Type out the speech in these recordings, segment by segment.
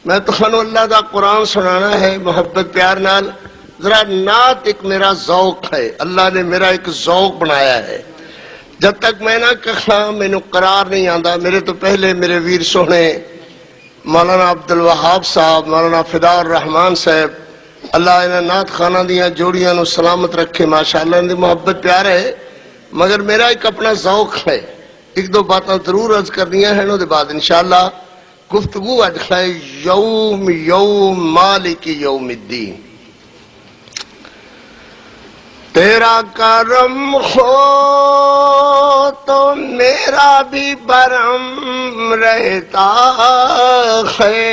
میں تمہیں اللہ دا قرآن سنانا ہے محبت پیار نال. ذرا نعت ایک میرا ذوق ہے، اللہ نے میرا ایک ذوق بنایا ہے. جب تک میں نہ کہا مینوں قرار نہیں آندا. میرے تو پہلے میرے ویر سونے مولانا عبد الوہاب صاحب، مولانا فدا الرحمان صاحب، اللہ انہاں نعت خانہ دیاں جوڑیاں نو سلامت رکھے. ماشاءاللہ ان دی محبت پیار ہے، مگر میرا ایک اپنا ذوق ہے. ایک دو باتاں ضرور عرض کرنیاں ہیں، انہوں دے بعد انشاءاللہ گفتگو اج ہے یوم مالک یوم الدین. تیرا کرم ہو تو میرا بھی برہم رہتا ہے،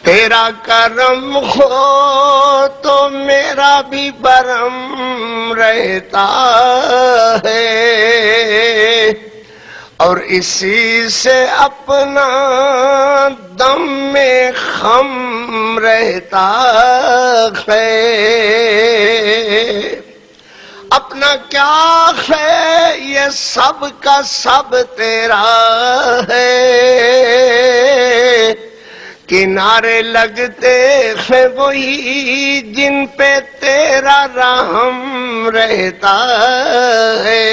تیرا کرم ہو تو میرا بھی برہم رہتا ہے، اور اسی سے اپنا دم میں خم رہتا ہے. اپنا کیا ہے یہ سب کا سب تیرا ہے، کنارے لگتے ہیں وہی جن پہ تیرا رحم رہتا ہے.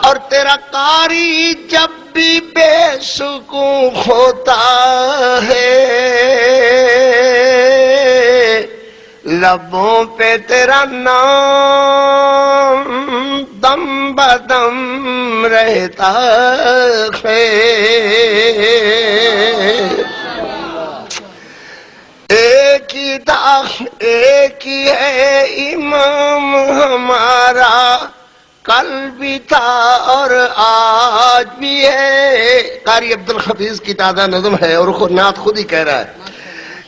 اور تیرا قاری جب بھی بے سکون ہوتا ہے، لبوں پہ تیرا نام دم بدم رہتا ہے. ایک ہی ہے امام ہمارا، کل بھی تھا اور آج بھی ہے. قاری عبد الحفیظ کی تازہ نظم ہے اور نعت خود ہی کہہ رہا ہے.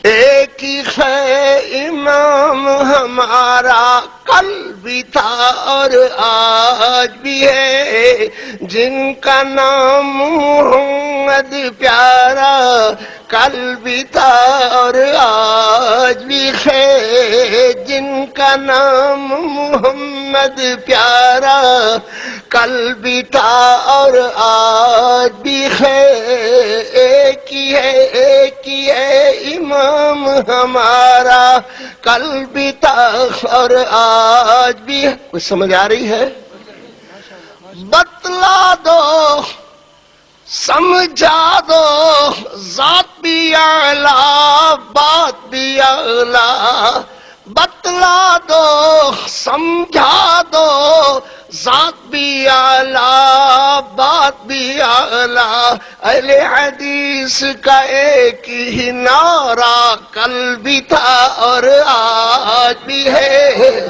ایک ہی ہے امام ہمارا، کل بھی تھا اور آج بھی ہے، جن کا نام محمد پیارا، کل بھی تھا اور آج بھی ہے، جن کا نام محمد پیارا، کل بھی تھا اور آج بھی ہے. ایک ہی ہے امام ہمارا، کل بھی تھا اور آج بھی ہے. کچھ سمجھ آ رہی ہے؟ بتلا دو، سمجھا دو، ذات بھی اعلیٰ بات بھی اعلیٰ. بتلا دو، سمجھا دو، ذات بھی اعلیٰ بات بھی اعلیٰ. اہل حدیث کا ایک ہی نعرہ، کل بھی تھا اور آج بھی ہے.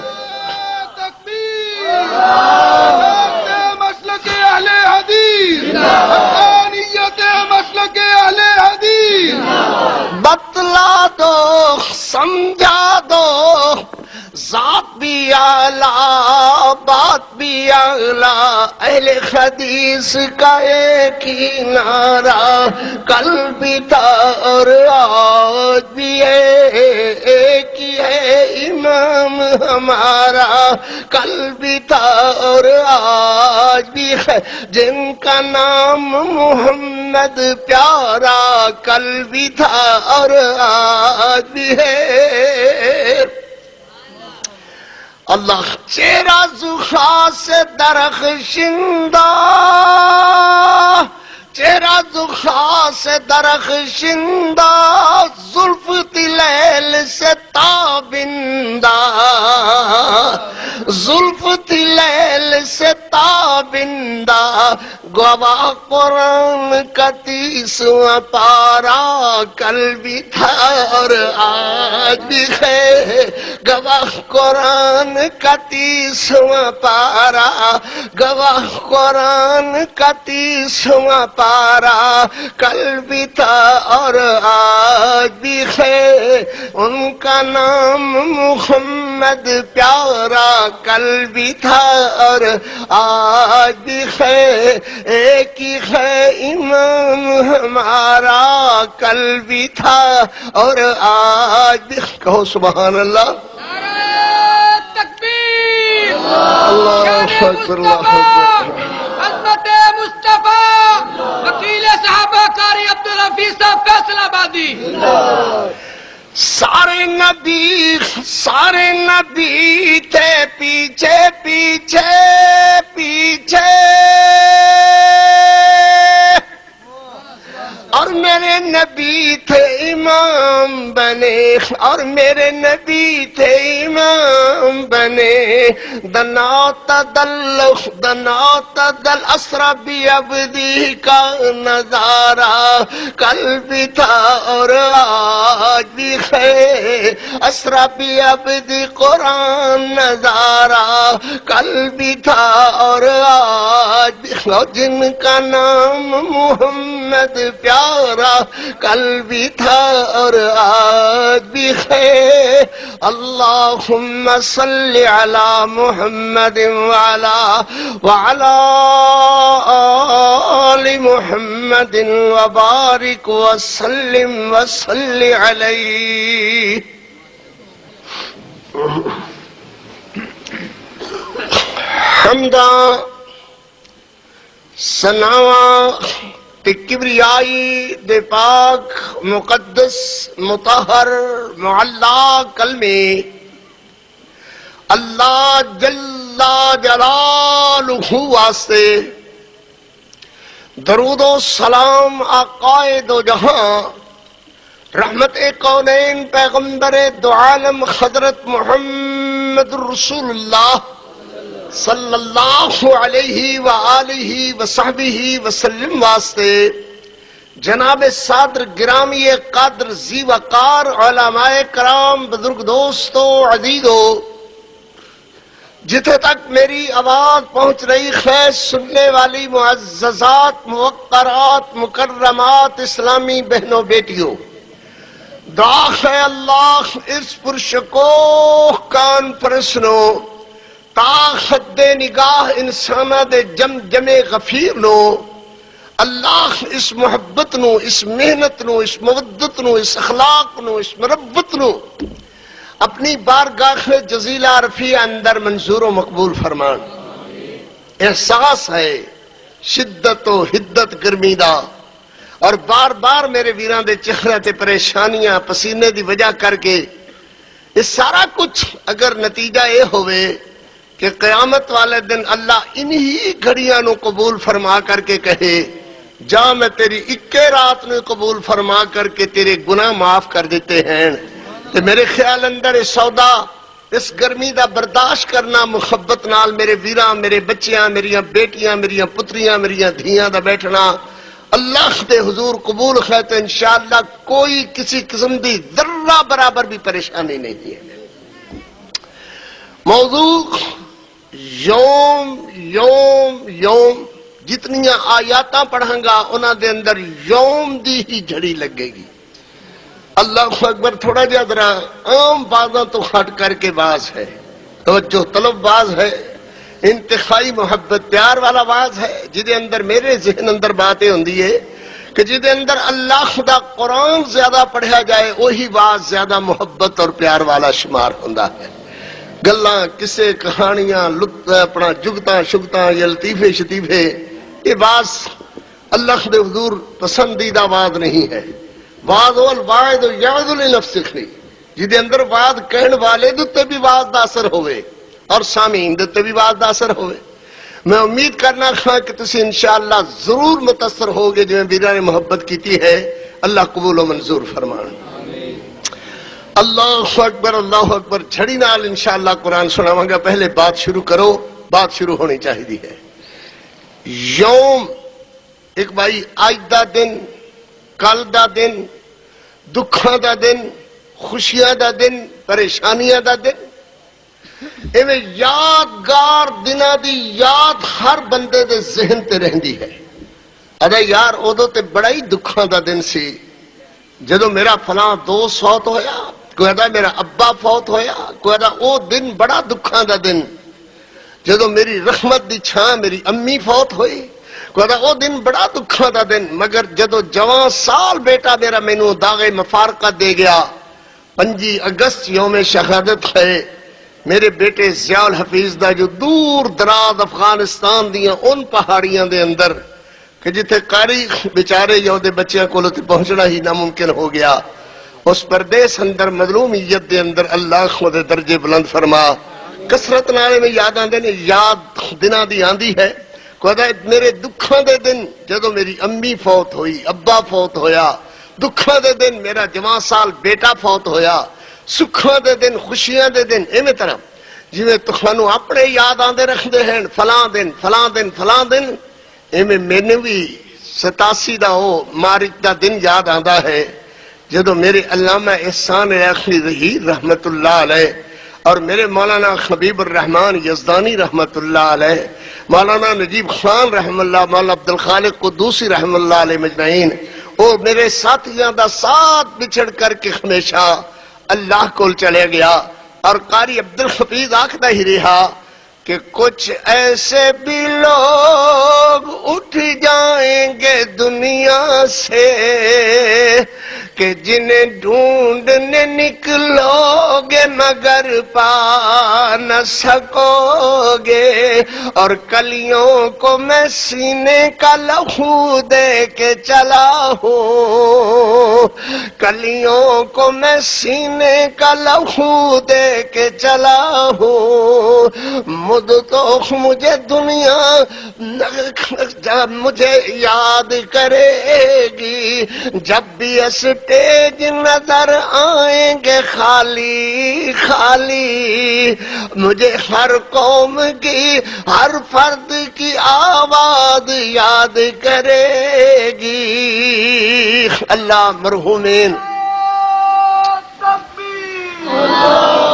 مسلک اہل حدیث، حقانیت مسلک اہل حدیث. بتلا دو، سمجھا دو، ذات بھی اعلیٰ بات بھی اعلیٰ. اہل حدیث کا ایک ہی نعرہ، کل بھی تھا اور آج بھی ہے. ایک ہی ہے امام ہمارا، کل بھی تھا اور آج بھی ہے، جن کا نام محمد پیارا، کل بھی تھا اور آج بھی ہے. اللہ چہرہ زخا سے درخشندہ، چہرہ زخا سے درخشندہ، زلف تلیل سے تابندہ، زلف تلیل سے تابندہ. گواہ قرآن کا 30واں پارا، کل بھی تھا اور آج بھی ہے. گواہ قرآن کا 30واں پارا، گواہ قرآن کا 30واں پارا، کل بھی تھا اور آج بھی ہے. ان کا نام محمد پیارا، کل بھی تھا اور آج بھی ہے. ایک ہی ہے امام ہمارا، کل بھی تھا اور آج بھی. کہو سبحان اللہ. تکبیر. اللہ اکبر، اللہ اکبر. حضرت سارے نبی تھے پیچھے پیچھے پیچھے، اور میرے نبی تھے امام بنے، اور میرے نبی تھے امام بنے۔ دنا تدل اسرا بھی عبدی کا نظارہ کل بھی تھا اور آج بھی ہے، اسرا بھی عبدی قرآن نظارہ کل بھی تھا اور آج بھی، اور جن کا نام محمد پیارا کل بھی تھا اور آج بھی ہے۔ اللہم صلی علی محمد وعلی آل محمد وبارک وسلم وصلی علیہ۔ حمدہ ثناواں تے کبریائی دے پاک مقدس مطہر معلا کلمے اللہ جل جلالہ واسطے، درود و سلام آقائے دو جہاں، رحمت کونین پیغمبر دو عالم حضرت محمد رسول اللہ صلی اللہ علیہ وآلہ وصحبہ وسلم واسطے، جناب صادر گرامی قادر زی وقار علماء کرام بزرگ دوستو عزیزو، جتھے تک میری آواز پہنچ رہی ہے سننے والی معززات موقرات مکرمات اسلامی بہنوں بیٹیوں، دعا ہے اللہ اس پرشکوہ کانفرنس تا حد نگاہ انسانہ دے جم جمے غفیر نو، اللہ اس محبت نو، اس محنت نو، اس مودت نو، اس اخلاق نو، اس مربت نو اپنی بارگاہ جزیلہ رفیع اندر منظور و مقبول فرمان۔ احساس ہے شدت و حدت گرمی دا، اور بار بار میرے ویران دے چہرے تے پریشانیاں پسینے دی وجہ کر کے، اس سارا کچھ اگر نتیجہ یہ ہوئے کہ قیامت والے دن اللہ انہی گھڑیاں نو قبول فرما کر کے کہے، جا میں تیری اکے رات نو قبول فرما کر کے تیرے گناہ معاف کر دیتے ہیں، تو میرے خیال اندر اس سودا اس گرمی دا برداشت کرنا محبت نال میرے ویراں، میرے بچیاں، میریاں بیٹیاں، میریاں پتریاں، میریاں دھیاں دا بیٹھنا اللہ دے حضور قبول ہے، تو انشاءاللہ کوئی کسی قسم دی ذرہ برابر بھی پریشانی نہیں ہے۔ موضوع یوم یوم یوم، جتنیاں آیاتاں پڑھاں گا انہاں دے اندر یوم دی ہی جھڑی لگے گی۔ اللہ اکبر، تھوڑا جہا ذرا عام بازاں تو ہٹ کر کے باز ہے، توجہ طلب باز ہے، انتخائی محبت پیار والا باز ہے، جدے اندر میرے ذہن اندر باتیں ہوندی ہے کہ جدے اندر اللہ دا قرآن زیادہ پڑھا جائے وہی باز زیادہ محبت اور پیار والا شمار ہوندا ہے۔ گلاں کسے کہانیاں اپنا جگتاں شگتاں یا لطیفے شتیفے، یہ باز اللہ دے حضور پسندیدہ باز نہیں ہے۔ باز الواعد یعظ لنفسہ، جدے اندر باز کہن والے دے بھی باز دا اثر ہوئے اور سامعین دے بھی باز دا اثر ہوئے۔ میں امید کرنا خواہ کہ تسی انشاءاللہ ضرور متاثر ہوگے جو میں بیرہ نے محبت کیتی ہے، اللہ قبول و منظور فرمان۔ اللہ اکبر، اللہ اکبر، جھڑی نال انشاءاللہ قرآن سناواں گا۔ پہلے بات شروع کرو، بات شروع ہونی چاہیے ہے۔ یوم ایک بھائی، آج دا دن، کل دا دن، دکھاں دا دن، خوشیاں دا دن، پریشانیاں دا دن، ایویں یادگار دناں دی یاد ہر بندے دے ذہن تے رہندی ہے۔ ارے یار ادو تے بڑا ہی دکھاں دا دن سی جدو میرا فلاں دوست فوت ہویا، کوئی دا میرا ابا فوت ہویا، کوئی دا او دن بڑا دکھاں دا دن جدو میری رحمت دی چھاں میری امی فوت ہوئی، کوئی دا او دن بڑا دکھاں دا دن۔ مگر جدو جوان سال بیٹا میرا مینو داغے مفارقت دے گیا، 5 اگست یوم شہادت ہے میرے بیٹے ضیاء الحفیظ دا، جو دور دراز افغانستان دیاں ان پہاڑیاں دے اندر کہ جتھے قاری بیچارے یا دے بچیاں کو پہنچنا ہی ناممکن ہو گیا، اس پردیس اندر مظلومیت دے اندر اللہ خود درجے بلند فرما کسرت نالے میں یاد آندے نے یاد دناں دی آندی ہے خدا میرے دکھاں دے دن جدو میری امی فوت ہوئی ابا فوت ہویا دکھاں دے دن میرا جوان سال بیٹا فوت ہویا سکھاں دے دن خوشیاں دے دن ایویں طرح جویں تخانو اپنے یاد آندے رکھدے ہیں فلاں دن فلاں دن فلاں دن ایویں مینوں بھی 87 دا او مارچ دا دن یاد آندا ہے جدو میرے علامہ احسان عراقی ظہیر رحمت اللہ علیہ اور میرے مولانا حبیب الرحمن یزدانی رحمت اللہ علیہ مولانا نجیب خان رحم اللہ مولانا عبد الخالق قدوسی رحم اللہ علیہ مجمعین اور میرے ساتھیاں دا ساتھ بچھڑ کر کے ہمیشہ اللہ کو چلے گیا اور قاری عبد الحفیظ آکھتا ہی رہا کہ کچھ ایسے بھی لوگ اٹھ جائیں گے دنیا سے کہ جنہیں ڈھونڈنے نکلو گے مگر پا نہ سکو گے اور کلیوں کو میں سینے کا لہو دے کے چلا ہوں کلیوں کو میں سینے کا لہو دے کے چلا ہوں مد تو مجھے دنیا جب مجھے یاد کرے گی جب بھی اسٹیج نظر آئیں گے خالی خالی مجھے ہر قوم کی ہر فرد کی آواز یاد کرے گی اللہ مرحومین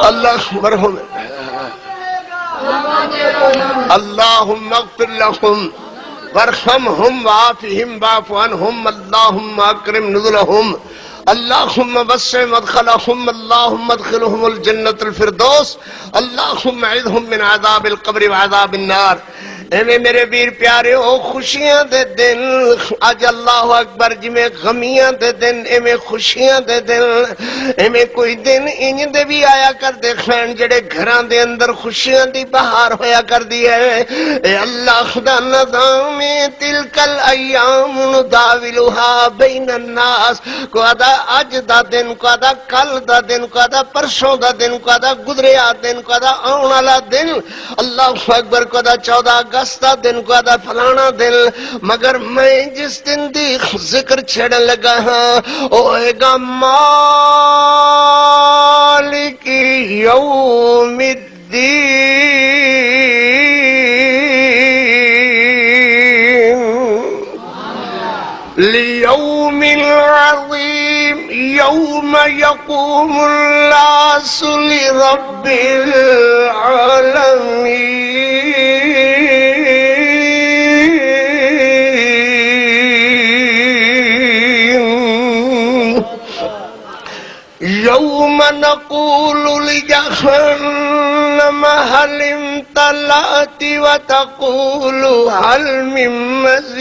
اللہ مرحومین اللہم اغفر لهم وارحمهم وعافهم واعف عنهم اللہم اکرم نزلهم اللہم وسع مدخلهم اللہم ادخلهم الجنة الفردوس اللہم اعذهم من عذاب القبر وعذاب النار ایویں میرے ویر پیارے ہو خوشیاں دے دن اج اللہ اکبر جویں غمیاں دے دن ایویں خوشیاں دے دن ایویں کوئی دن انج دے بھی آیا کر دے خان جڑے گھراں دے اندر خوشیاں دی بہار ہویا کر دی ہے اے اللہ دا نظام تلک الایام نداولها بین الناس کو ادا اج دا دن کو ادا کل دا دن کو ادا پرسوں دا دن کو ادا گزریا دن کو ادا آن والا دن اللہ اکبر کو ادا 14 اگست دن کو ادا فلانا دن مگر میں جس دن دی ذکر چھڑن لگا ہاں اوے گا مالک یوم الدین لیوم العظیم یوم یقوم الناس لرب العالمین یوم نقول لجہنم هل امتلأت وتقول هل من مزید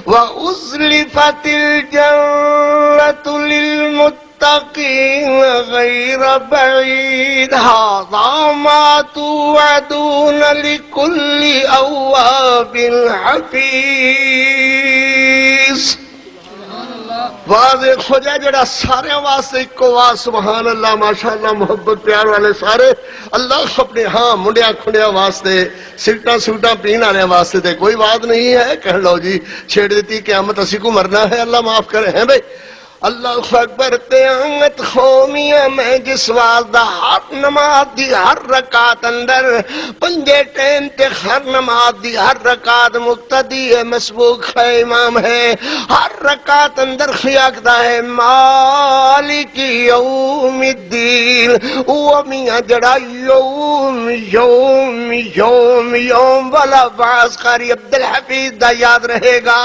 وأزلفت الجنة للمتقين غير بعيد هذا ما توعدون لكل أواب حفيظ واضح ہو جائے جڑا سارے واسطے ایک واس سبحان اللہ ماشاءاللہ محبت پیار والے سارے اللہ اپنے ہاں منڈیا کھنڈیا واسطے سگٹاں سوٹاں پین والے واسطے تے کوئی بات نہیں ہے کہہ لو جی چھیڑ دیتی قیامت اسی کو مرنا ہے اللہ معاف کرے ہیں بھائی اللہ اکبر قیامت قومیہ میں جس واسطہ ہر نماز دی ہر رکعت اندر پنجے ٹائم تے ہر نماز دی ہر رکعت مقتدی ہے مسبوق ہے امام ہے ہر رکعت اندر خیاکتا ہے مالک یوم الدین وہ میاں جڑا یوم یوم یوم یوم والا باز قاری عبد الحفیظ دا یاد رہے گا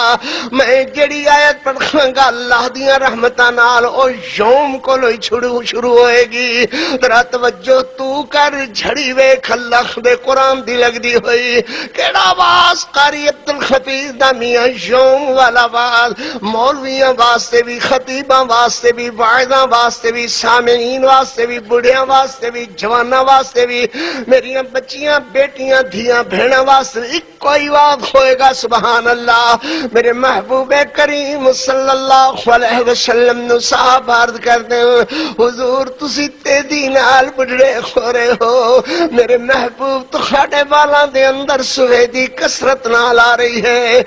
میں جڑی آیت پڑھاں گا اللہ دیاں رحمت رحمتاں نال او یوم کولو ہی شروع ہوئے گی. ذرا توجہ تو کر جھڑی ویکھ اللہ دے قرآن دی لگدی ہوئی کیڑا آواز قاری عبد الحفیظ دا میاں یوم والا آواز مولویاں واسطے بھی خطیباں واسطے بھی واعظاں واسطے بھی سامعین واسطے بھی بڑھیاں واسطے بھی جواناں واسطے بھی میریاں بچیاں بیٹیاں دھیاں بہناں واسطے ایک کوئی واضح ہوئے گا. سبحان اللہ. میرے محبوب کریم صلی اللہ علیہ وسلم نو صاحب عرض کرتے ہیں حضور تسی تیزی نال بڑھڑے خورے ہو. میرے محبوب تو کھاڑے والا دے اندر سویدی کسرت نال آ رہی ہے.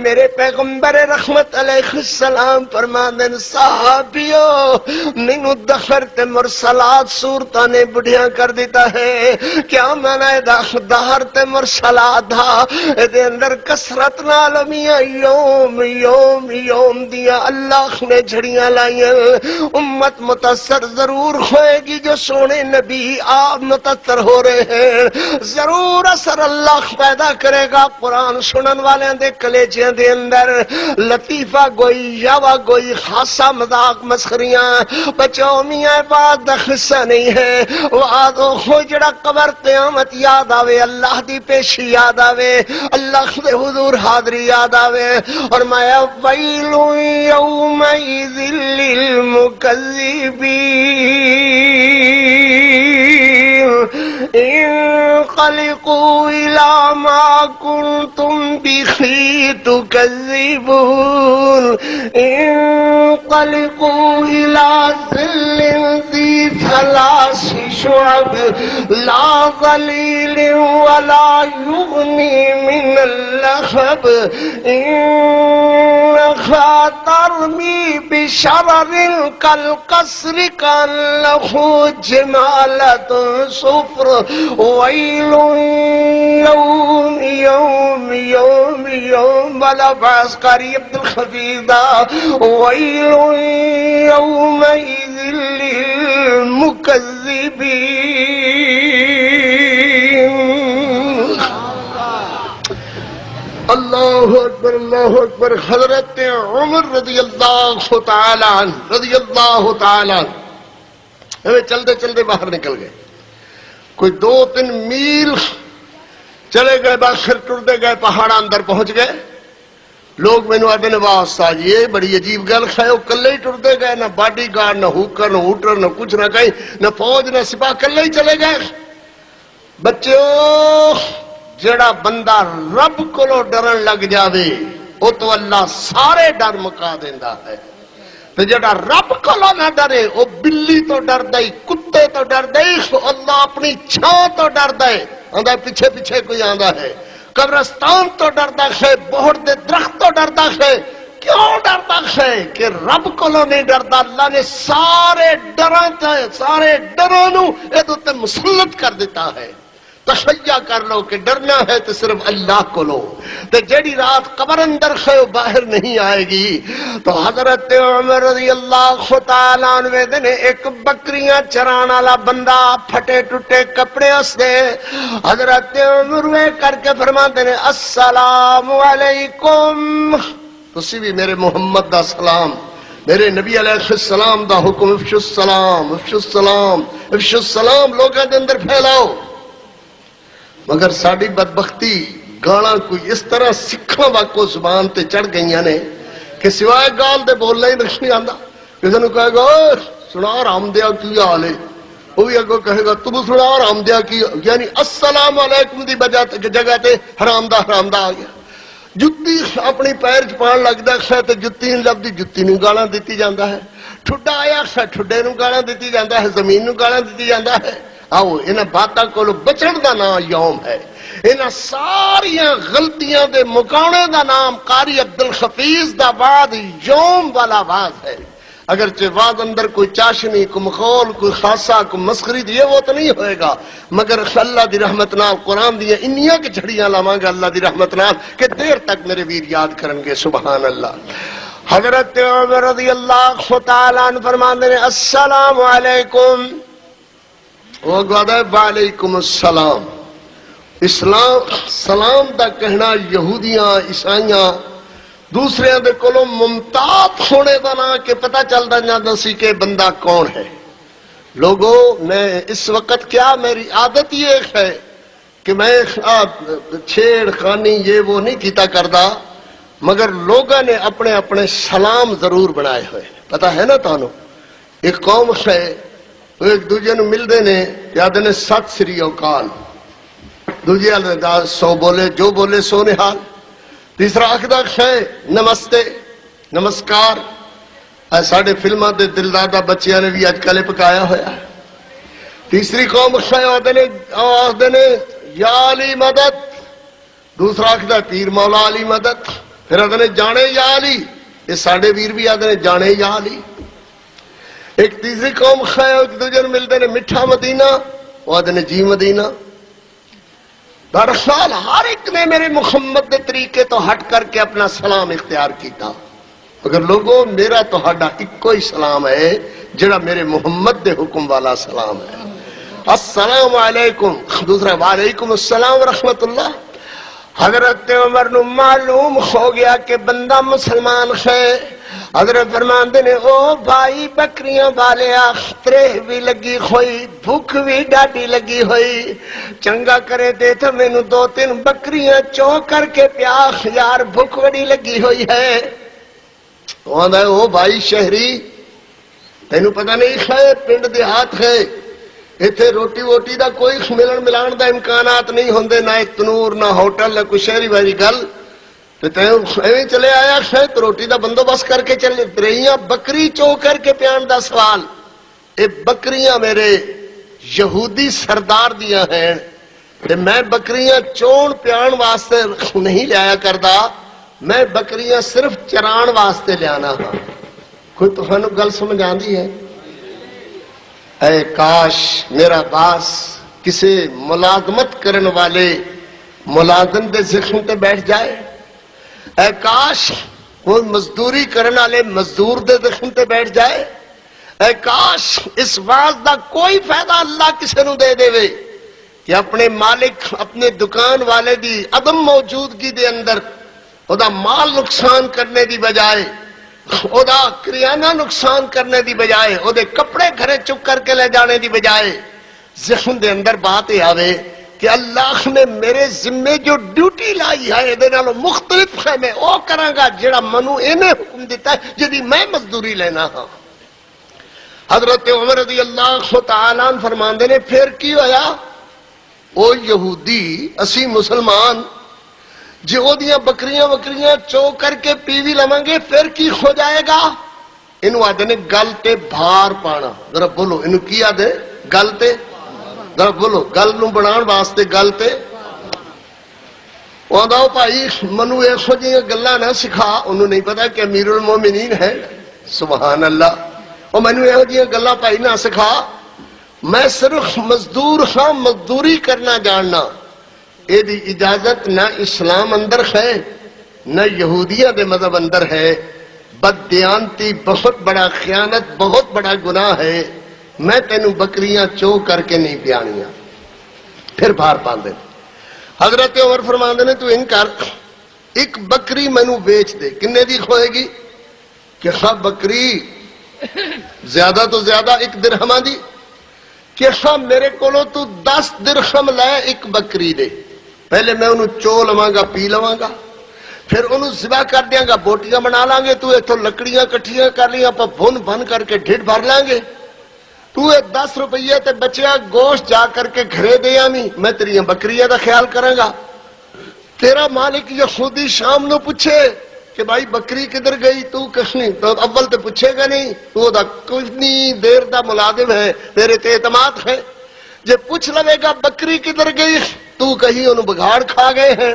میرے پیغمبر رحمت علیہ السلام فرماندے صحابیو مینوں دخر تے مرسلات صورتاں نے بڑھیاں کر دیتا ہے. کیا معنی ہے دہر تے مرسلات دا دے اندر کسرت نال میاں یوم یوم یوم دیا اللہ نے جھڑیاں لائیاں. امت متاثر ضرور ہوئے گی جو سونے نبی آپ متاثر ہو رہے ہیں. ضرور اثر اللہ پیدا کرے گا قرآن سنن والے دے کلیجیاں دے اندر. لطیفہ گوئی یاوا گوئی خاصا مذاق مسخریاں بچوں میاں بات دا قصہ نہیں ہے. وہ آدھو ہو جڑا قبر قیامت یاد آوے اللہ دی پیشی یاد آوے اللہ دے حضور حاضری یاد آوے اور میں ویل یومئذ للمکذبین انقلقوا الی ما کنتم بہ تکذبون انقلقوا الی ظل ذی ثلاث شعب لا ظلیل ولا یغنی من اللہب انہا ترمی بشرر کالقصر کانلہ جمالت صفر ویل یوم یوم یوم یوم والا باس قاری عبد الحفیظ دا ویل یومئذ للمکذبین. اللہ اکبر اللہ اکبر. حضرت عمر رضی اللہ تعالی عنہ چلتے چلتے باہر نکل گئے. کوئی 2-3 میل چلے گئے باخر ٹرتے گئے پہاڑ اندر پہنچ گئے. لوگ مینو آدھے نے واہ استاد یہ بڑی عجیب گل ہے. وہ کلے ہی ٹرتے گئے نہ باڈی گارڈ نہ ہوکر نہ ہوٹر نہ کچھ نہ کہیں نہ فوج نہ سپاہ کلے ہی چلے گئے. بچوں جڑا بندہ رب کو ڈرن لگ جاوے وہ تو اللہ سارے ڈر مکا دیندا ہے. تو جڑا رب کو نہ ڈرے وہ بلی تو ڈر دے کتے تو ڈر دے اللہ اپنی چھاں تو ڈر دے آندا پیچھے پیچھے کوئی آندا ہے. قبرستان تو ڈردا ہے بہڑ دے درخت تو ڈردا ہے. کیوں ڈردا ہے کہ رب کو نہیں ڈردا. اللہ نے سارے ڈراں نو ادھر تے مسلط کر دیتا ہے. تشیع کر لو کہ ڈرنا ہے تو صرف اللہ کو لو. تو جیڑی رات قبر اندر ہے وہ باہر نہیں آئے گی. تو حضرت عمر رضی اللہ تعالیٰ عنہ نے ایک بکریاں چران والا بندہ پھٹے ٹوٹے کپڑے اس دے حضرت عمر وہ کر کے فرماتے ہیں السلام علیکم. تسی بھی میرے محمد دا سلام میرے نبی علیہ السلام دا حکم افشوا السلام افشوا السلام افشوا السلام لوگوں دے اندر پھیلاؤ. مگر ساڑی بدبختی گالاں کوئی اس طرح سکھاں واقع زبان تے چڑھ گئیاں نے کہ سوائے گال دے بولنا ہی نہیں آندا. کسی نے کہے گا سنا رام دیا کی حال ہے وہ بھی اگو کہے گا تم سنا رام دیا کی یعنی السلام علیکم دی جگہ تے حرام دا آ گیا. جتی اپنی پیر چپان لگتا ہے تو جتی نہیں لبھی جتی نو گالاں دیتی جاندہ ہے. ٹھڈا آیا ہے ٹھڈے نو گالاں دیتی جاندہ ہے زمین نو گالاں دیتی جاندہ ہے. آؤ انہاں باتاں کولو بچن دا نام یوم ہے. انہاں ساریاں غلطیاں دے مکانے دا نام قاری عبد الحفیظ دا بعد یوم والا واز ہے. اگرچہ واز اندر کوئی چاشنی کوئی مخول کوئی خاصہ کوئی مسخری دیے وہ تو نہیں ہوئے گا مگر اللہ دی رحمت نال قرآن دیا انیاں کی جھڑیاں لاواں گا اللہ دی رحمت نال کہ دیر تک میرے ویر یاد کرن گے. سبحان اللہ. حضرت عمر رضی اللہ تعالیٰ عنہ فرماندے نے السلام علیکم. وہ گوادہ وعلیکم السلام. اسلام سلام دا کہنا یہودیاں عیسائیاں دوسرے دے کولوں ممتاز ہونے دا نہ کہ پتہ چلدا جاندا سی کہ بندہ کون ہے۔ لوگوں، میں اس وقت کیا میری عادت یہ ہے کہ میں چھیڑ خانی یہ وہ نہیں کیتا کردا، مگر لوگوں نے اپنے اپنے سلام ضرور بنائے ہوئے، پتہ ہے نا تانوں؟ ایک قوم ہے وہ ایک دوجے نو ملدے نے یاد نے ست سری اکال، دوجے سو بولے جو بولے سو نحال، تیسرا آخدا ہے نمستے نمسکار۔ ساڈے فلماں دے دلدادہ بچیاں نے بھی اج کل پکایا ہوا۔ تیسری قوم ہے آخدے نے یا علی مدد، دوسرا آخدا پیر مولا علی مدد، پھر آدھے نے جانے یا علی، یہ ساڈے ویر بھی آدھے نے جانے یا علی۔ ایک تیسری قوم ہے ایک دوجے نو ملتے نے میٹھا مدینہ، وہ آدھے نے جی مدینہ۔ دراصل ہر ایک نے میرے محمد دے طریقے تو ہٹ کر کے اپنا سلام اختیار کیتا، مگر لوگوں میرا تہاڈا اکو ہی سلام ہے جڑا میرے محمد دے حکم والا سلام ہے۔ السلام علیکم، دوسرا وعلیکم السلام ورحمت اللہ۔ حضرت عمر نو معلوم ہو گیا کہ بندہ مسلمان ہے، حضرت فرماندے نے او بھائی بکریاں والیا، ترہ بھی لگی ہوئی، بھوک بھی ڈاڈی لگی ہوئی، چنگا کرے دے تو مینوں دو تین بکریاں چو کر کے پیاخ، یار بھوک بڑی لگی ہوئی ہے۔ وہ آندا ہے او بھائی شہری، تینوں پتہ نہیں ہے پنڈ دیہات ہے، ایتھے روٹی ووٹی دا کوئی ملن ملان دا امکانات نہیں ہوندے، نہ تنور نہ ہوٹل نہ کوئی شہری والی گل، تے ایویں چلے آیا ہے تو روٹی دا بندوبست کر کے چلے رہیاں، بکری چو کر کے پیان دا سوال۔ اے بکریاں میرے یہودی سردار دیاں ہیں تے میں بکریاں چون پیان واسطے نہیں لیا کردا، میں بکریاں صرف چران واسطے لیانا ہاں۔ کوئی تہانوں گل سمجھ آندی ہے؟ اے کاش میرا باس کسے ملازمت کرن والے ملازم دے ذہن تے بیٹھ جائے، اے کاش کوئی مزدوری کرن والے مزدور دے ذہن تے بیٹھ جائے، اے کاش اس واز دا کوئی فائدہ اللہ کسے نو دے دے کہ اپنے مالک اپنے دکان والے دی عدم موجودگی دے اندر او دا مال نقصان کرنے دی بجائے، او دا کریانہ نقصان کرنے دی بجائے، او دے کپڑے گھرے چک کر کے لے جانے دی بجائے ذہن دے اندر بات یہ آوے کہ اللہ نے میرے ذمے جو ڈیوٹی لائی ہے یہ نالوں مختلف ہے، میں او کراں گا جڑا منو انہیں حکم دیتا ہے جدی میں مزدوری لینا ہاں۔ حضرت عمر رضی اللہ تعالیٰ عنہ فرماندے نے پھر کی ہویا، او یہودی اسی مسلمان جی او دیاں بکریاں چو کر کے پیوی لواں گے پھر کی ہو جائے گا؟ انہوں آدھے نے گل تے بھار پانا، ذرا بولو انہوں کی آدھے گل تے، ذرا بولو گل نو بنان واسطے گل تے۔ وہ آدھا بھائی منو ایسو جیاں گلاں نہ سکھا، انہوں نہیں پتا کہ امیر المومنین ہے، سبحان اللہ، اور منو ایسو جیاں گلاں بھائی نہ سکھا، میں صرف مزدور ہاں، مزدوری کرنا جاننا، اے دی اجازت نہ اسلام اندر ہے نہ یہودیہ دے مذہب اندر ہے، بددیانتی بہت بڑا خیانت بہت بڑا گناہ ہے، میں تینوں بکریاں چو کر کے نہیں پیانیاں۔ پھر بھار پاندے حضرت عمر فرماندے نے تو ان کر ایک بکری مینوں بیچ دے، کنے دی کھوئے گی کہ خواہ بکری زیادہ تو زیادہ 1 درہماں دی، کہ خواہ میرے کولوں تو 10 درہم لے ایک بکری دے، پہلے میں انہوں چو لواں گا پی لواں گا، پھر انہوں ذبح کر دیاں گا، بوٹیاں بنا لیں گے، تو ایتھوں لکڑیاں کٹھیاں کر لیاں پا بھن کر کے ڈھڈ بھر لیں گے، تو 10 روپیے تے بچیا گوشت جا کر کے گھرے دے آمی، میں تیریاں بکریاں دا خیال کریں گا۔ تیرا مالک یہودی شام نو پوچھے کہ بھائی بکری کدھر گئی، تو کہیں تو اول تے پوچھے گا نہیں، تو دا کتنی دیر دا ملازم ہے، تیرے تے اعتماد ہے، جے پوچھ لوے گا بکری کدھر گئی تو کہیں انہوں بگاڑ کھا گئے ہیں،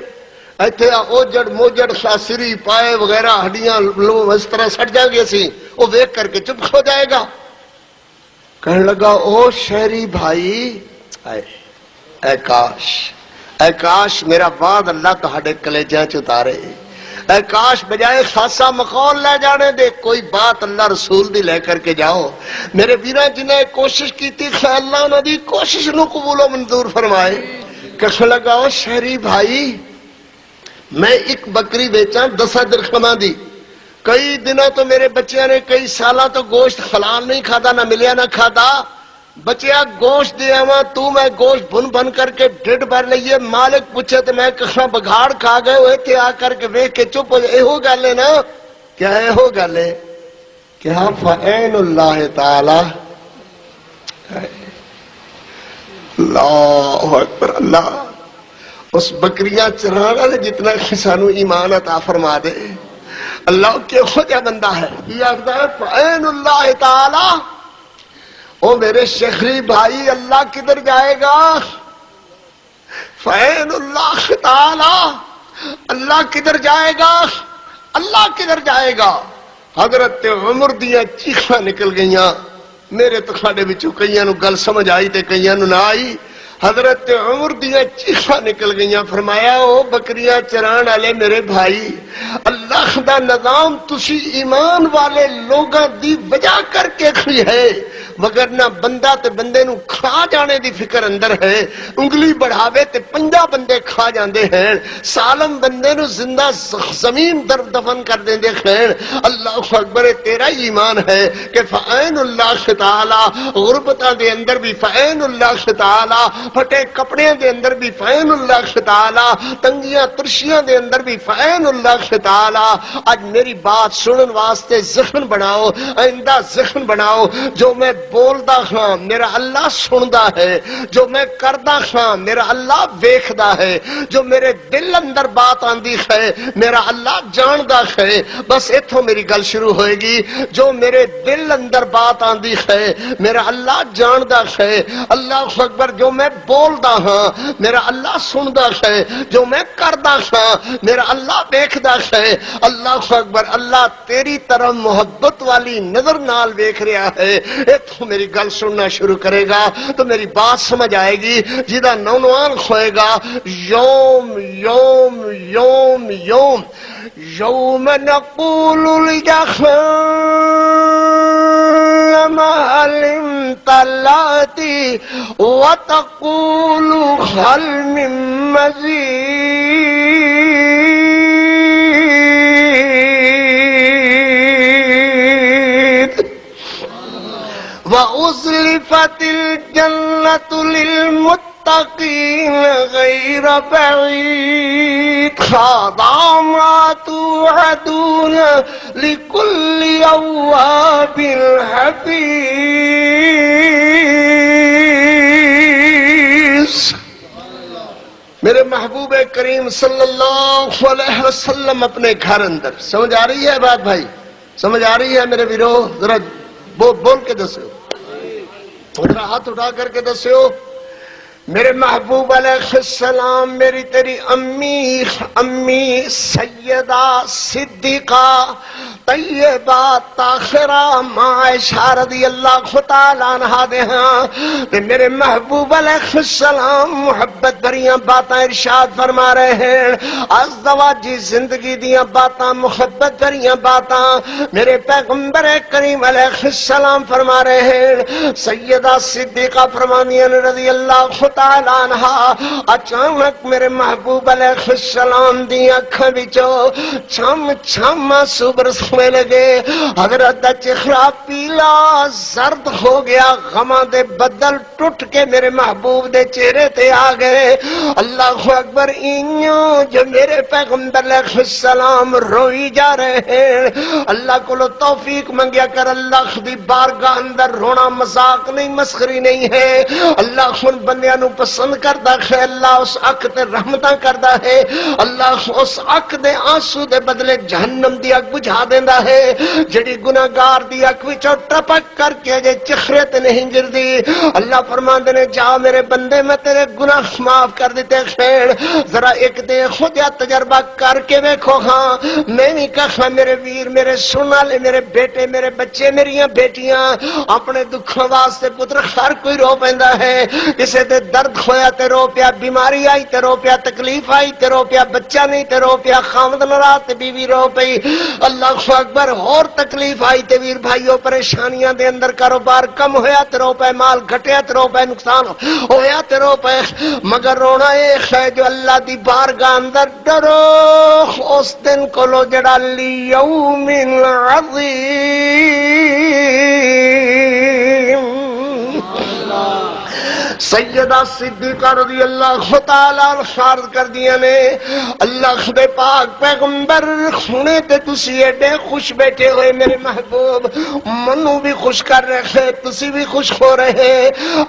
ایتھے اوجڑ موجڑ سری پائے وغیرہ ہڈیاں لو اس طرح سٹ جائیں گے سی، وہ ویک کر کے چپ ہو جائے گا۔ کہنے لگا او شہری بھائی، اے کاش میرا وعد اللہ تہاڈے کلیجاں چ اتارے، اے کاش بجائے خاصا مقول لے جانے دے کوئی بات اللہ رسول دی لے کر کے جاؤ۔ میرے ویراں جنہیں کوشش کی تھی خیر اللہ انہوں دی کوشش نو قبول و منظور فرمائے۔ کہنے لگا او شہری بھائی میں ایک بکری بیچا 10 درہماں دی، کئی دنوں تو میرے بچیاں نے کئی سالاں تو گوشت حلال نہیں کھادا، نہ ملیا نہ کھادا، بچیا گوشت دے آواں تو میں گوشت بن بن کر کے ڈھڈ بھر لئیے، مالک پوچھے تو میں کہاں بگاڑ کھا گئے ہوئے تھے، آ کر کے ویکھ کے چپ ہو جائے، ایہو گل ہے نا، کیا ایہو گل ہے؟ کیا فعین اللہ تعالی، اللہ اکبر، اللہ اس بکریاں چرانا نے جتنا سانو ایمان عطا فرما دے، اللہ کے خود بندہ ہے، یہ آخدا ہے فعین اللہ تعالی۔ او میرے شیخری بھائی، اللہ کدھر جائے گا؟ فعین اللہ تعالی، اللہ کدھر جائے گا؟ اللہ کدھر جائے گا؟ حضرت عمر دیاں چیخاں نکل گئیاں، میرے تو کھاڑے بچوں کئیاں نو گل سمجھ آئی تے کئیاں نو نہ آئی، حضرت عمر دیاں چیخاں نکل گئیاں، فرمایا او بکریاں چران والے میرے بھائی، اللہ دا نظام تسی ایمان والے لوگاں دی وجہ کر کے کھڑی ہے، مگر نہ بندہ تے بندے نو کھا جانے دی فکر اندر ہے، انگلی بڑھاوے تے 50 بندے کھا جاندے ہیں، سالم بندے نو زندہ زمین در دفن کر دیندے ہیں۔ اللہ اکبر، تیرا ایمان ہے کہ فعین اللہ تعالی، غربتاں دے اندر بھی فعین اللہ تعالی، پھٹے کپڑے دے اندر بھی فعین اللہ تعالی، تنگیاں ترشیاں دے اندر بھی فعین اللہ تعالی۔ آج میری بات سنن واسطے ذہن بناؤ، آئندہ ذہن بناؤ، جو میں بولدا ہاں میرا اللہ سندا ہے، جو میں کردا ہاں میرا اللہ ویکھدا ہے، جو میرے دل اندر بات آندی ہے میرا اللہ جاندا ہے۔ بس ایتھوں میری گل شروع ہوئے گی، جو میرے دل اندر بات آندی ہے میرا اللہ جاندا ہے۔ اللہ اکبر، جو میں بولدا ہاں میرا اللہ سندا ہے، جو میں کردا ہاں میرا اللہ ویکھدا ہے۔ اللہ اکبر، اللہ تیری طرح محبت والی نظر نال ویکھ رہا ہے۔ ایتھوں میری گل سننا شروع کرے گا تو میری بات سمجھ آئے گی، جیدہ نونوان ہوئے گا یوم یوم یوم یوم یوم نقول لجہنم هل امتلأت وتقول هل من مزید وَأُزْلِفَتِ الْجَنَّةُ لِلْمُتَّقِينَ غَيْرَ بَعِيدٍ هَذَا مَا تُوعَدُونَ لِكُلِّ أَوَّابٍ حَفِيظٍ۔ میرے محبوب کریم صلی اللہ علیہ وسلم اپنے گھر اندر، سمجھ آ رہی ہے بات بھائی؟ سمجھ آ رہی ہے میرے ویرو؟ ذرا بول کے دسو، ذرا ہاتھ اٹھا کر کے دسو۔ میرے محبوب علیہ السلام، میری تیری امی سیدہ صدیقہ طیبہ طاہرہ ماں عائشہ رضی اللہ تعالیٰ عنہا دے ہاں تے میرے محبوب علیہ السلام محبت بھریاں باتاں ارشاد فرما رہے ہیں، ازدواجی زندگی دیاں باتاں، محبت بھریاں باتاں میرے پیغمبر کریم علیہ السلام فرما رہے ہیں۔ سیدہ صدیقہ فرمانیاں رضی اللہ تعالیٰ عنہا، اچانک میرے محبوب علیہ السلام دی اکھاں وچوں چھم چھم آنسو برسنے لگے، حضرت دا چہرہ پیلا زرد ہو گیا، غماں دے بدل ٹوٹ کے میرے محبوب دے چہرے تے آ گئے۔ اللہ اکبر، اینیوں جو میرے پیغمبر علیہ السلام روئی جا رہے ہیں، اللہ کو توفیق منگیا کر، اللہ دی بارگاہ اندر رونا مذاق نہیں، مسخری نہیں ہے۔ اللہ خون بندیاں نو پسند کردا ہے، اللہ اس اک تے رحمتاں کردا ہے، اللہ اس اک دے آنسو دے بدلے جہنم دی اگ بجھا دیندا ہے، جڑی گناہگار دی اک وچوں ٹپک کر کے جے چہرے تے نہیں گردی۔ اللہ فرماندے نے، جا میرے بندے میں تیرے گناہ معاف کر دیتے ہیں، ذرا ایک دے خود یا تجربہ کر کے دیکھو۔ ہاں میں نہیں کہا میرے ویر، میرے سننے والے، میرے بیٹے، میرے بچے، میریاں بیٹیاں، اپنے دکھوں واسطے پتر ہر کوئی رو پیندا ہے، کسے دے درد ہویا تے رو پیا، بیماری آئی تے رو پیا، تکلیف آئی تے رو پیا، بچہ نہیں تے رو پیا، خامد ناراض تے بیوی رو پئی، اللہ اکبر، اور تکلیف آئی تے ویر بھائیو پریشانیاں دے اندر کاروبار کم ہویا تے رو پے، مال گھٹیا تے رو پے، نقصان ہویا تے رو پے، مگر رونا ایک ہے جو اللہ دی بارگاہ اندر ڈرو اس دن کولو جڑا لیوم عظیم۔ سیدہ صدیقہ رضی اللہ تعالیٰ عرض کر دیا نے، اللہ دے پاک پیغمبر سنے تے تسی ایڈے خوش بیٹھے ہوئے میرے محبوب، منو بھی خوش کر رہے، تسی بھی خوش ہو رہے،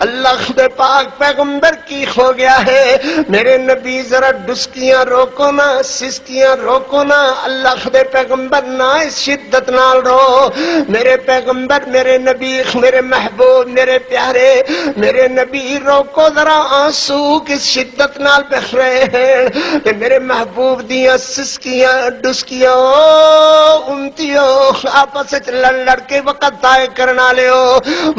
اللہ دے پاک پیغمبر کی ہو گیا ہے؟ میرے نبی ذرا ڈسکیاں روکو نا، سسکیاں روکو نا، اللہ دے پیغمبر نہ اس شدت نال رو، میرے پیغمبر، میرے نبی، میرے محبوب، میرے پیارے، میرے نبی روکو ذرا آنسو کس شدت نال بہ رہے ہیں کہ میرے محبوب دیاں سسکیاں ڈسکیاں امتیوں آپس لڑ کے وقت ضائع کرنا لیو،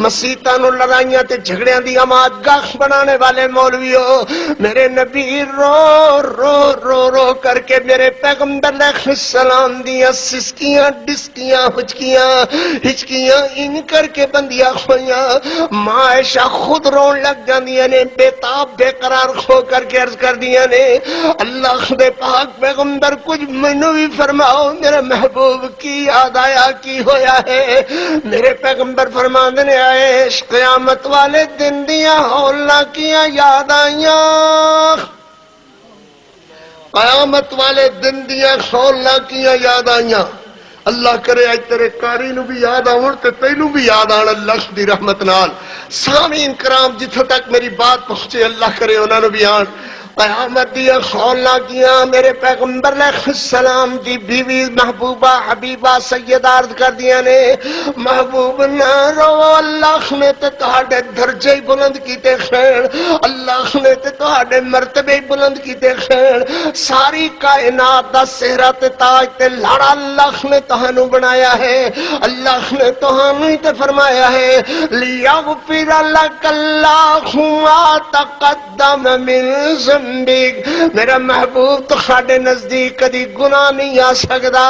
مسیتاں نو لڑائیاں تے جھگڑیاں دی آماد گاہ بنانے والے مولویوں، میرے نبی رو رو رو رو کر کے میرے پیغمبر علیہ السلام دیاں سسکیاں ڈسکیاں ہچکیاں ان کر کے بندیاں ہویاں، ماں عائشہ خود رون لگ جاندیاں نے، بے تاب بے قرار ہو کر کے عرض کر دیا نے، اللہ دے پاک پیغمبر کچھ مینوں بھی فرماؤ، میرے محبوب کی یاد آیا کی ہویا ہے؟ میرے پیغمبر فرماندے نے، عائش قیامت والے دن دیاں ہولاں کیاں یاد آئیاں، قیامت والے دن دیاں ہولاں کیاں یاد آئیاں، اللہ کرے اج تیرے کاری نو بھی یاد آون تے تینوں بھی یاد آن اللہ دی رحمت نال، سامعین کرام جتھوں تک میری بات پہنچے اللہ کرے انہاں نو بھی آن، قیامت دیا خولا کیا میرے پیغمبر علیہ السلام دی بیوی محبوبہ حبیبہ سیدہ عرض کر دیا نے، محبوب نہ رو، اللہ نے تے تہاڈے درجے بلند کیتے خیر، اللہ نے تے تہاڈے مرتبے بلند کیتے خیر، ساری کائنات دا سہرا تے تاج تے لاڑا اللہ نے تہانوں بنایا ہے، اللہ نے تہانوں ہی تے فرمایا ہے، لیغفر لک اللہ ما تقدم من ذنبک، میرا محبوب تہاڈے نزدیک کدی گناہ نہیں آ سکدا،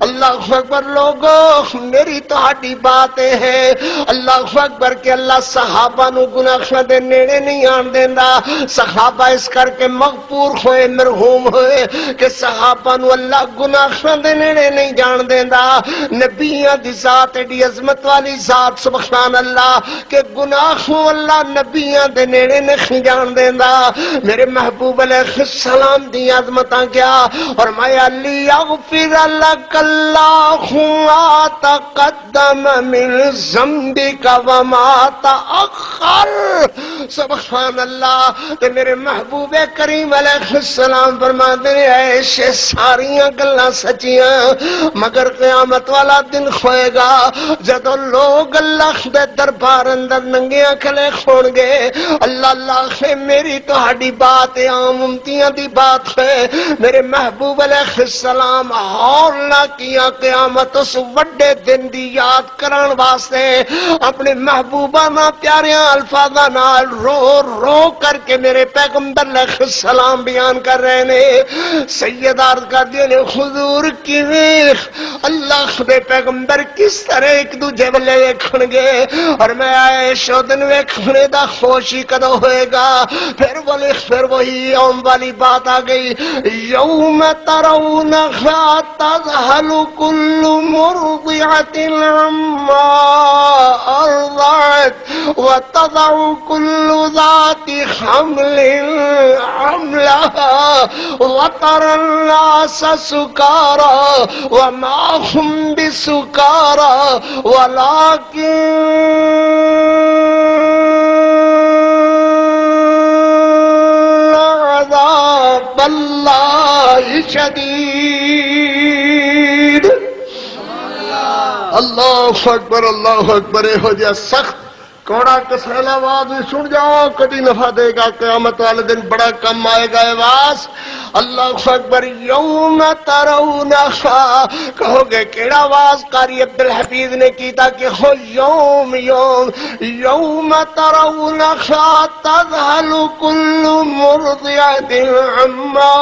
اللہ اکبر لوگو میری تہاڈی باتیں ہیں، اللہ اکبر کہ اللہ صحابہ نو گناہ دے نیڑے نہیں آن دیندا، صحابہ اس کر کے مغفور ہوئے مرحوم ہوئے کہ صحابہ نو اللہ گناہ دے نیڑے نہیں جان دیندا، نبیاں دی ذات ایڈی عظمت والی ذات سبحان اللہ کہ گناہ اللہ نبیاں دے نیڑے نہیں جان دیندا، میرے محبوب علیہ السلام دی عظمتاں کیا اور میں علی اغفر لک اللہ ما تقدم من ذنبک وما تأخر، سبحان اللہ، تے میرے محبوب کریم علیہ السلام فرماتے ہیں ایسے ساریاں گلاں سچیاں مگر قیامت والا دن ہوئے گا جدو لوگ اللہ دے دربار اندر ننگیاں کھلے کھون گے، اللہ اللہ میری تہاڈی بات عام امتیاں دی بات ہے، میرے محبوب علیہ السلام اور نہ کیا قیامت اس وڈے دن دی یاد کران واسطے اپنے محبوبہ نہ پیاریاں الفاظاں نال رو رو کر کے میرے پیغمبر علیہ السلام بیان کر رہے نے، سید عرض کر دیے نے حضور کیویں اللہ دے پیغمبر کس طرح ایک دوجے والے ویکھن گے اور میں عائش دن ویکھنے دا خوشی کدو ہوئے گا، پھر وہی یوم والی بات آ گئی، یوم ترونها تذهل كل مرضعة عما أرضعت وتضع كل ذات حمل حملها وترى الناس سكارى وما هم بسكارى ولكن عذاب اللہ شدید، اللہ اکبر اللہ اکبر، ہو جا سخت کوڑا کسیلا آواز سن جاؤ، کدی نفع دے گا، قیامت والے دن بڑا کم آئے گا آواز۔ اللہ اکبر، یوم ترونہا، کہو گے کیڑا آواز قاری عبدالحفیظ نے کی تھا کہ ہو یوم یوم یوم ترونہا تذہل کل مرضعۃ عما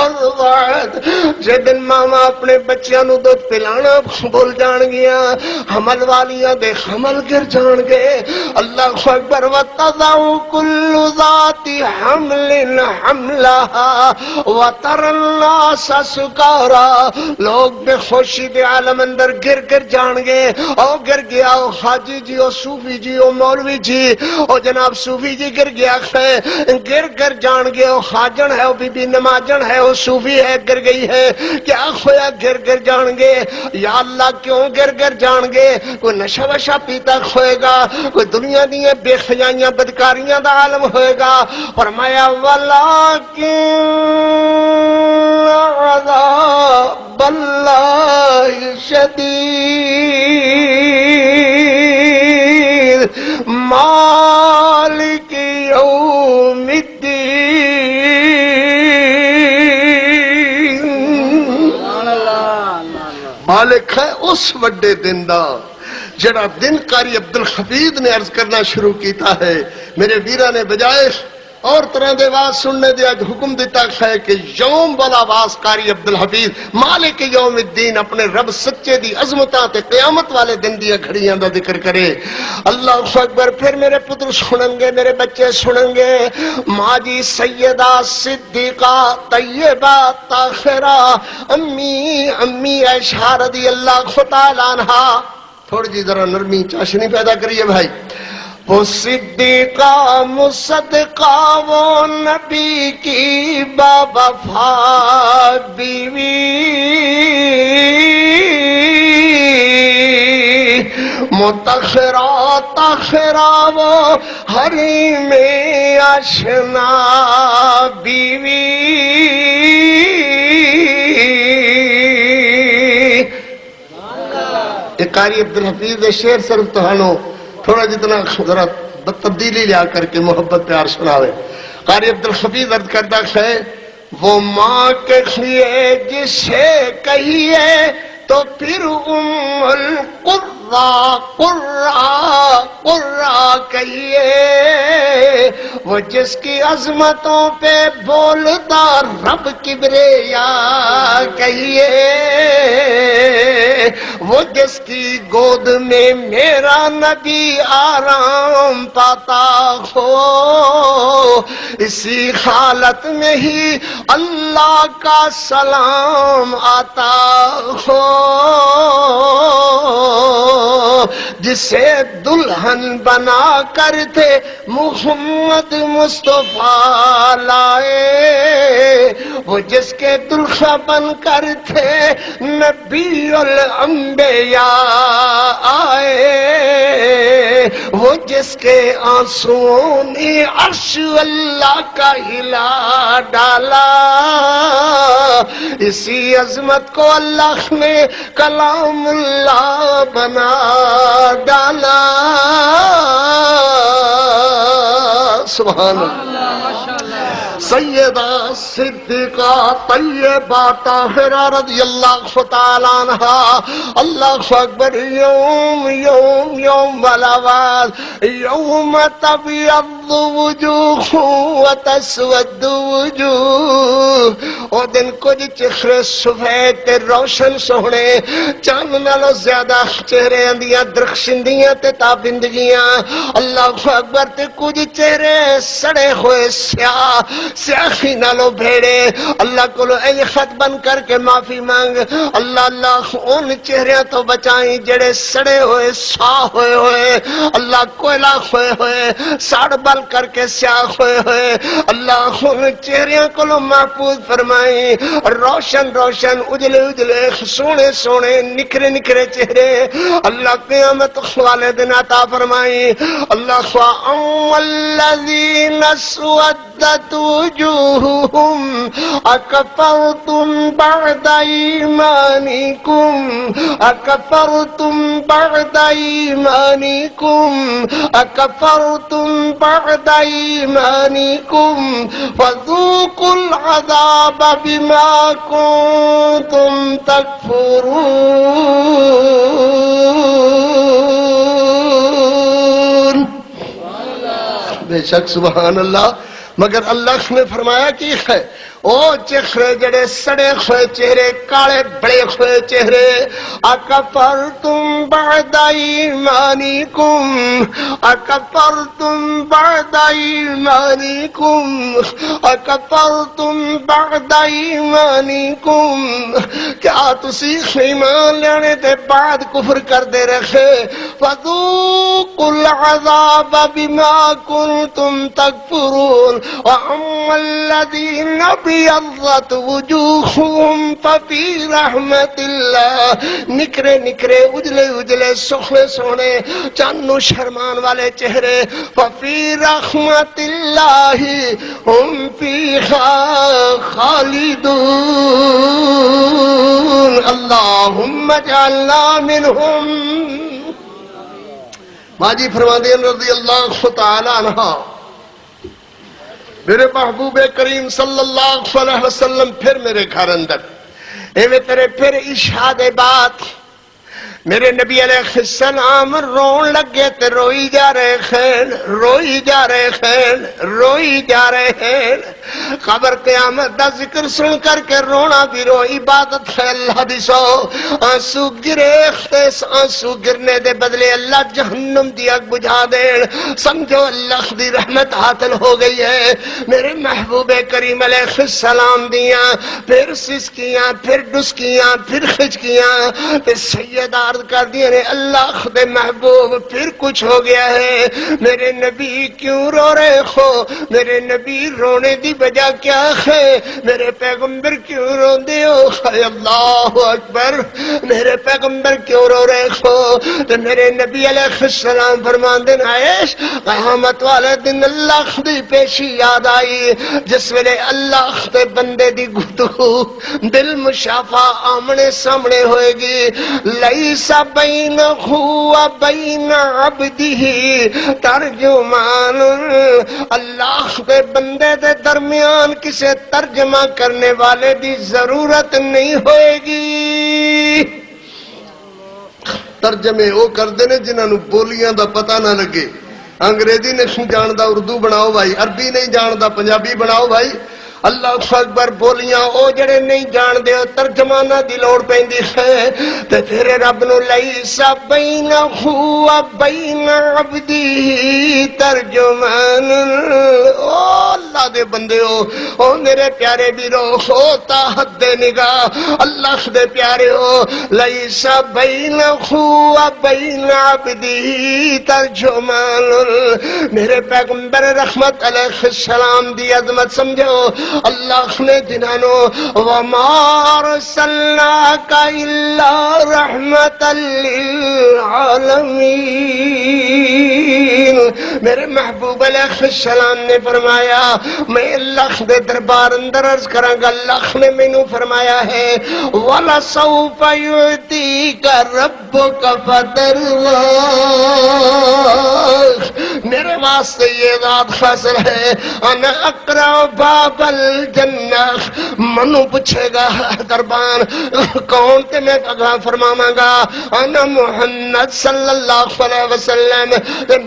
ارضعت، جس دن ماما اپنے بچیاں نو دودھ پلانا بھول جان گیا، حمل والیاں دے حمل گر جان گے۔ اللہ اکبر، وتضع کل ذات حمل حملها وترى الناس سکارا، لوگ بے خوشی دے عالم اندر گر گر جان گے۔ او گر گیا او حاجی جی، او صوفی جی، او مولوی جی، او جناب صوفی جی گر گیا ہے، گر گر جان گے۔ او حاجن ہے، او بی بی نمازن ہے، او صوفی ہے گر گئی ہے، کیا خویا گر گر جان گے؟ یا اللہ کیوں گر گر جان گے؟ کوئی نشہ وشہ پیتا کھوئے گا، کوئی دنیا دیئے بے خیائیاں بدکاریاں دا عالم ہوئے گا۔ فرمایا وَلَكِنْ عَذَابَ اللَّهِ شَدِيدٌ مَالِكِ يَوْمِ الدِّينِ، مالک ہے اس وڈے دن دا جڑا دن قاری عبدالحفیظ نے عرض کرنا شروع کیتا ہے۔ میرے ویرہ نے بجائے اور طرح دے آواز سننے دے اج حکم دیتا ہے کہ یوم والا آواز قاری عبدالحفیظ مالک یوم الدین اپنے رب سچے دی عظمتاں تے قیامت والے دن دی گھڑیاں دا ذکر کرے۔ اللہ اکبر، پھر میرے پتر سنیں گے، میرے بچے سنیں گے، ماں جی سیدہ صدیقہ طیبہ طاہرہ امی عائشہ رضی اللہ تعالی عنہا، تھوڑی جی ذرا نرمی چاشنی پیدا کریے بھائی۔ وہ صدیقہ مصدقہ، وہ نبی کی باوفا بیوی، مطہرہ طاہرہ، وہ حریم اشنا بیوی۔ قاری عبدالحفیظ نے شعر صرف تہانوں تھوڑا جتنا ذرا تبدیلی لیا کر کے محبت پیار سناوے۔ قاری عبدالحفیظ عرض کرتا ہے وہ ماں کے لیے جسے کہیے تو پھر قرہ کہیے، وہ جس کی عظمتوں پہ بولتا رب کبریا کہیے، وہ جس کی گود میں میرا نبی آرام پاتا ہو، اسی حالت میں ہی اللہ کا سلام آتا ہو، جسے دلہن بنا کر تھے محمد مصطفیٰ لائے، وہ جس کے دلہا بن کر تھے نبی الانبیاء آئے، وہ جس کے آنسوؤں نے عرش اللہ کا ہلا ڈالا، اسی عظمت کو اللہ نے کلام اللہ بنا ڈالا۔ سبحان اللہ۔ سیدہ صدیقہ طیبہ طاہرہ رضی اللہ تعالی عنہا، اللہ اکبر، یوم والا آواز، یوم تبیض وجوہ وتسود وجوہ، او دن کچھ چہرے سفید تے روشن سونے، چاند نالوں زیادہ چہرے اندیاں درخشندیاں تے تابندگیاں، اللہ اکبر، تے کچھ چہرے سڑے ہوئے سیاہ، سیاہی نالوں بھیڑے۔ اللہ کو اے خط بن کر کے معافی مانگ، اللہ ان چہرے تو بچائیں جڑے سڑے ہوئے سیاہ ہوئے ہوئے، اللہ کوئلہ ہوئے ہوئے، ساڑ بل کر کے سیاہ ہوئے ہوئے، اللہ ان چہرے کو محفوظ فرمائیں، روشن روشن اجلے اجلے سونے سونے نکھرے نکھرے چہرے اللہ قیامت والے دن عطا فرمائیں۔ اللہ الذین اسود اسودت وجوہہم اکفرتم بعد ایمانکم اکفرتم بعد ایمانکم اکفرتم بعد ایمانکم فذوقوا العذاب بما کنتم تکفرون. بے شک سبحان اللہ. مگر اللہ نے فرمایا کہ ہے او چہرے جڑے سڑے ہوئے چہرے کالے بڑے ہوئے چہرے اکفرتم بعد ایمانکم اکفرتم بعد ایمانکم اکفرتم بعد ایمانکم. کیا تسی ایمان لینے دے بعد کفر کر دے رکھے. فذوقوا العذاب بما کنتم تکفرون. واما الذین ابیضت وجوہہم ففی رحمت اللہ. نکرے نکرے اجلے اجلے سونے سونے چانو شرمان والے چہرے ففی رحمت اللہ ہم فیہا خالدون. اللہم اجعلنا منہم. ماں جی فرماتے ہیں رضی اللہ تعالی عنہ میرے محبوب کریم صلی اللہ علیہ وسلم پھر میرے گھر اندر ایویں تیرے پھر اشاد بات میرے نبی علیہ السلام رون لگے تے روئی جا رہے خین روئی جا رہے خین روئی جا رہے ہیں. خبر قیامت دا ذکر سن کر کے رونا بھی رو عبادت ہے اللہ دی سو. آنسو گرے آنسو گرنے دے بدلے اللہ جہنم دی اگ بجھا دین. سمجھو اللہ دی رحمت حاصل ہو گئی ہے. میرے محبوب کریم علیہ السلام دیاں پھر سسکیاں پھر ڈسکیاں پھر خچکیاں پھر سیدہ عرض کر دیا نے اللہ دے محبوب پھر کچھ ہو گیا ہے. میرے نبی کیوں رو رہے ہو؟ میرے نبی رونے دی وجہ کیا ہے؟ میرے پیغمبر کیوں روندے ہو؟ اے اللہ اکبر. میرے پیغمبر کیوں رو رہے ہو؟ تو میرے نبی علیہ السلام فرماندے ہیں عائش قیامت والے دن اللہ دی پیشی یاد آئی جس ویلے اللہ دے بندے دی گفتگو دل مشافہ آمنے سامنے ہوئے گی. لیس بینہ و بین عبدہ ترجمان. اللہ کے بندے دے درمیان کسے ترجمہ کرنے والے دی ضرورت نہیں ہوئے گی. ترجمے وہ کردے نے جنہاں نوں بولیاں دا پتہ نہ لگے. انگریزی نہیں جاندا اردو بناؤ بھائی, عربی نہیں جاندا پنجابی بناؤ بھائی. اللہ اکبر بولیاں او جڑے نہیں جان دے ترجمانہ دی لوڑ پیندی ہے. تے پھر رب نو لیس بینہ و بین عبدہ ترجمان. او اللہ دے بندے او میرے پیارے بیرو او تا حد نگاہ اللہ دے پیارے ہو. لیس بینہ و بین عبدہ ترجمان. میرے پیغمبر رحمت علیہ السلام دی عظمت سمجھو. اللہ نے جنانو وما ارسلناک الا رحمت للعالمین. میرے محبوب علیہ السلام نے فرمایا میں اللہ دے دربار اندر عرض کراں گا. اللہ نے مینوں فرمایا ہے وَلَسَوْفَ يُعْتِيكَ رَبُّكَ فَتَرْضَىٰ. میرے واسطے یہ ذات حاصل ہے انا اقرأ باب الجنہ. منو پوچھے گا دربان کون تے میں فرماواں گا انا محمد صلی اللہ علیہ وسلم.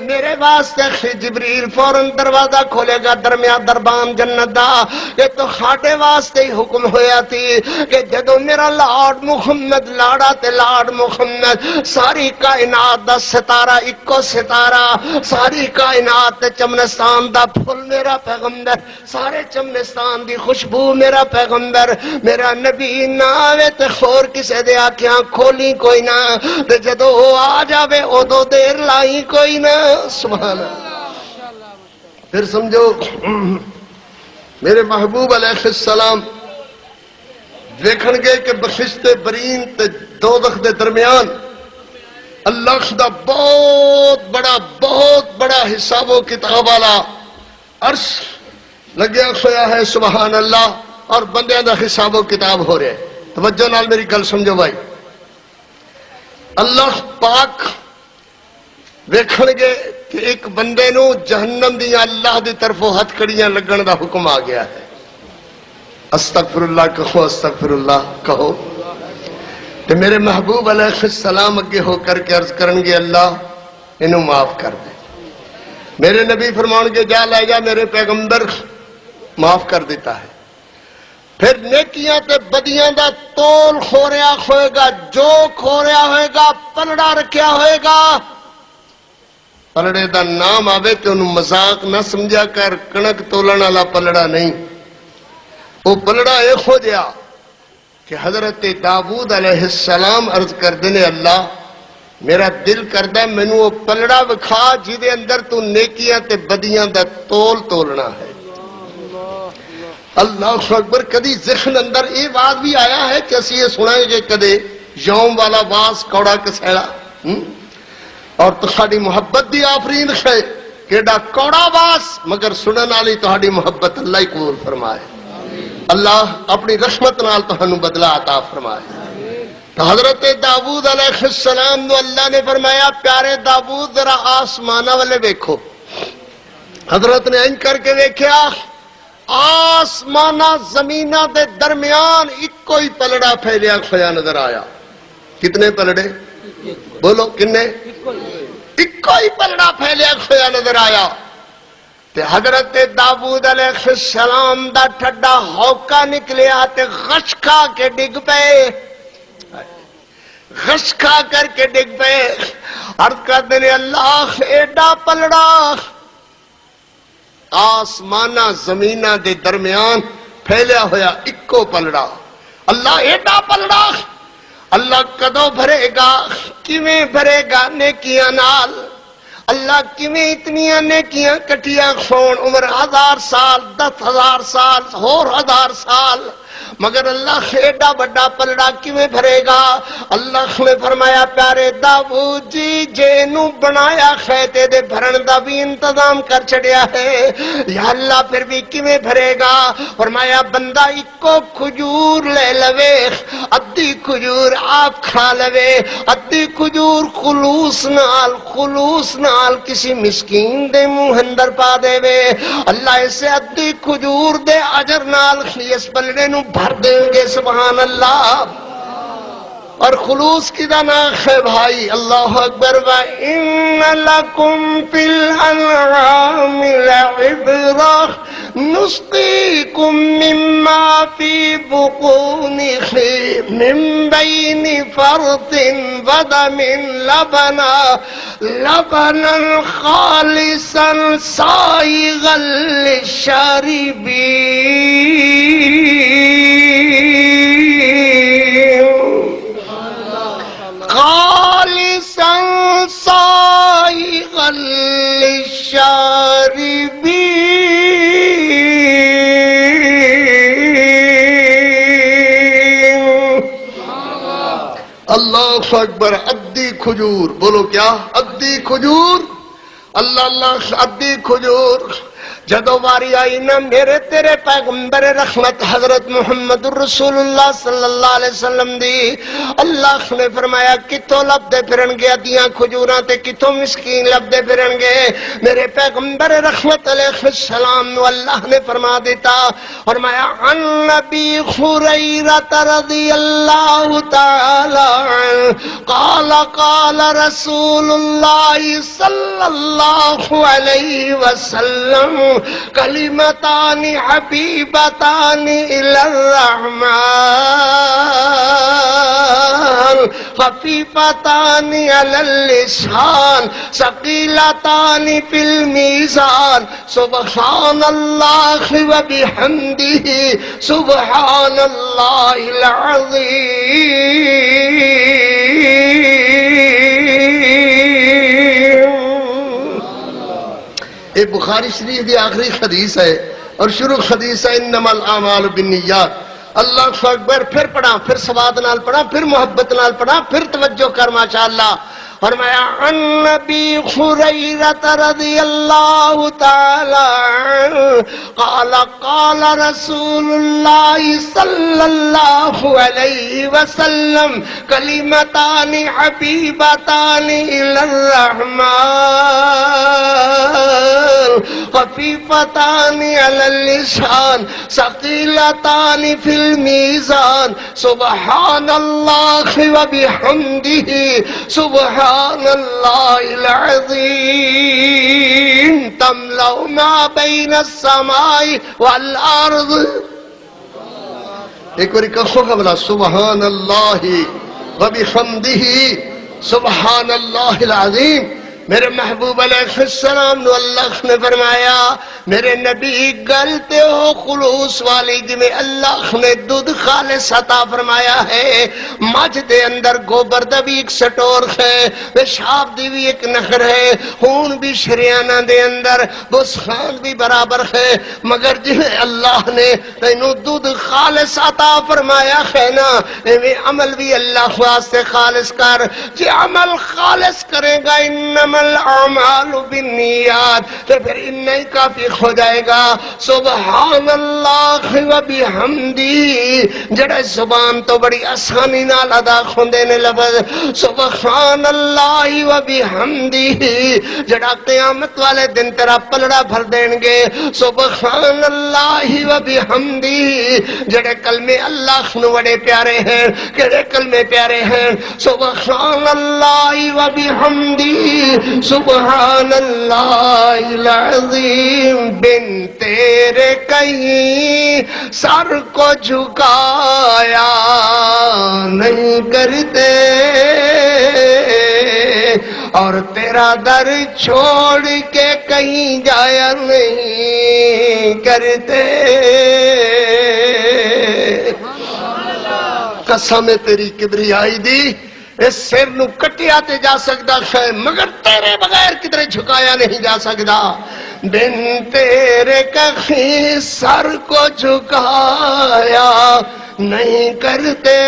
میرے واسطے جبریل فوراً دروازہ کھولے گا درمیان دربان جنت دا. یہ تو خاٹے واسطے ہی حکم ہویا تھی کہ جدو میرا لاڈ محمد لاڑا تے لاڈ محمد ساری کائنات دا ستارہ اکو ستارہ ساری کائنات تے چمنستان دا پھل میرا پیغمبر سارے چمنستان دی خوشبو میرا پیغمبر میرا نبی نہ آوے تے خور کسے دے آکھیاں کھولی کوئی نہ تے جدو آ جاوے ادو دیر لائی کوئی نہ. سبحان اللہ. پھر سمجھو میرے محبوب علیہ السلام دیکھن گے کہ بخشتے برین تے دوزخ دے درمیان اللہ دا بہت بڑا حساب و کتاب والا عرش لگیا کھویا ہے سبحان اللہ، اور بندیاں دا حساب و کتاب ہو رہا ہے۔ توجہ نال میری گل سمجھو بھائی، اللہ پاک ویکھن گے کہ ایک بندے نو جہنم دیا اللہ دی طرفوں ہتھ کڑیاں لگن دا حکم آ گیا ہے۔ استغفر اللہ کہو، استغفر اللہ کہو، تے میرے محبوب علیہ السلام اگے ہو کر کے عرض کرن گے اللہ انہوں معاف کر دے۔ میرے نبی فرمان گے جا لے جا، میرے پیغمبر معاف کر دیتا ہے۔ پھر نیکیاں تے بدیاں دا تول کھوریا ہوئے گا، جو کھوریا ہوئے گا پلڑا رکھیا ہوئے گا۔ پلڑے دا نام آوے تے انہوں مذاق نہ سمجھا کر، کنک تولن والا پلڑا نہیں، وہ پلڑا ایک ہو جیا کہ حضرت داؤد علیہ السلام عرض کر دینے اللہ میرا دل کردہ مینوں وہ پلڑا وکھا جیدے اندر تو نیکیاں تے بدیاں دا تول تولنا ہے۔ اللہ اکبر۔ کدی ذہن اندر یہ بات بھی آیا ہے کہ اسی یہ سنا ہے کہ کدے یوم والا واس کوڑا کسیڑا، اور تہاڈی محبت دی آفرین ہے کیڑا کوڑا واس، مگر سنن والی تہاڈی محبت اللہ ہی قبول فرمائے۔ اللہ اپنی رحمت نال تہانوں بدلہ عطا فرمائے۔ تو حضرت داؤد علیہ السلام نو اللہ نے فرمایا پیارے داؤد ذرا آسمانہ والے ویکھو۔ حضرت نے این کر کے ویکھیا، آسمانہ زمینہ دے درمیان ایک کوئی پلڑا پھیلیا کھویا نظر آیا۔ کتنے پلڑے بولو، کنے؟ ایک کوئی پلڑا پھیلیا کھویا نظر آیا۔ تے حضرت داؤد علیہ السلام دا ٹھڈا ہوکا نکلیا تے غش کھا کے ڈگ پئے، غش کھا کر کے ڈگ پئے۔ عرض کر دینے اللہ ایڈا پلڑا آسمانہ زمینہ دے درمیان پھیلیا ہویا اکو پلڑا، اللہ ایڈا پلڑا اللہ کدو بھرے گا، کیویں بھرے گا نیکیاں نال؟ اللہ کیویں اتنیاں نیکیاں کٹیاں کھون، عمر 1000 سال، 10,000 سال، اور 1000 سال، مگر اللہ ایڈا بڑا پلڑا کیویں بھرے گا؟ اللہ نے فرمایا پیارے داؤد جی جے نو بنایا خیتے دے بھرن دا بھی انتظام کر چھڑیا ہے، یا اللہ پھر بھی کیویں بھرے گا؟ فرمایا بندہ اکو کھجور لے لوے، ادھی کھجور آپ کھا لوے، ادھی کھجور خلوص نال کسی مسکین دے منہ اندر پا دے وے، اللہ اسے ادھی کھجور دے اجر نال اس پلڑے نو بھر دیں گے۔ سبحان اللہ۔ اور خلوص کی دانا ہے بھائی، اللہ اکبر۔ وَإِنَّ لَكُمْ فِي الْأَنْعَامِ لَعِبْرَةً نُسْقِيكُم مِّمَّا فِي بُطُونِهِ مِن بَيْنِ فَرْثٍ وَدَمٍ لَبَنًا خَالِصًا سَائِغًا لِّلشَّارِبِينَ، خالصا سائغا للشاربین۔ اللہ اکبر۔ ادھی کھجور، بولو کیا؟ ادھی کھجور، اللہ اللہ ادھی کھجور۔ جدو واری آئی نا میرے تیرے پیغمبر رحمت حضرت محمد الرسول اللہ صلی اللہ علیہ وسلم دی، اللہ نے فرمایا کتوں لب دے پھرن گے ادیاں کھجوراں تے کتوں مسکین لب دے پھرن گے؟ میرے پیغمبر رحمت علیہ السلام نو اللہ نے فرما دیتا، فرمایا عن نبی ہریرہ رضی اللہ تعالی عنہ قال قال رسول اللہ صلی اللہ علیہ وسلم کلمتان حبیبتان الی الرحمن خفیفتان علی اللسان ثقیلتان فی المیزان سبحان اللہ و بحمدہ سبحان اللہ العظیم۔ یہ بخاری شریف کی آخری حدیث ہے اور شروع حدیث ہے انما الاعمال بالنیات۔ اللہ اکبر۔ پھر پڑھا، پھر سواد نال پڑھا، پھر محبت نال پڑھا، پھر توجہ کر ماشاءاللہ۔ فرمایا عن نبی ہریرہ رضی اللہ تعالی عنہ قال قال رسول اللہ صلی اللہ علیہ وسلم کلمتان حبیبتان الی الرحمن خفیفتان علی اللسان ثقیلتان فی المیزان سبحان اللہ وبحمدہ سبحان اللہ العظیم تملأ ما بین السماء والارض. ایک باری کہو گا بلا سبحان اللہ وبحمدہ سبحان اللہ العظیم. میرے محبوب علیہ السلام نو اللہ نے فرمایا میرے نبی گلتے ہو خلوص والی جی میں اللہ نے دودھ خالص عطا فرمایا ہے. مجھ دے اندر گوبر دا بھی ایک سٹور ہے, پیشاب دی بھی ایک نخر ہے, خون بھی شریانہ دے اندر بسخان بھی برابر ہے, مگر جی اللہ نے تینوں دودھ خالص عطا فرمایا ہے نا ایویں عمل بھی اللہ واسطے خالص کر. جی عمل خالص کرے گا انما الاعمال بالنیات تو پھر اتنا ہی کافی ہو جائے گا. سبحان اللہ وبحمدی جڑا زبان تو بڑی آسانی نال ادا ہوندے نے لفظ سبحان اللہ وبحمدی جڑا قیامت والے دن تیرا پلڑا بھر دین گے. سبحان اللہ وبحمدی جڑے کلمے اللہ نو بڑے پیارے ہیں, کہڑے کلمے پیارے ہیں. سبحان اللہ وبحمدی سبحان اللہ العظیم بن تیرے کہیں سر کو جھکایا نہیں کرتے اور تیرا در چھوڑ کے کہیں جایا نہیں کرتے. قسم تیری کبریائی دی اس سر نو کٹیا تے جا سکتا ہے مگر تیرے بغیر کدھر جھکایا نہیں جا سکتا. بن تیرے کہیں سر کو جھکایا نہیں کرتے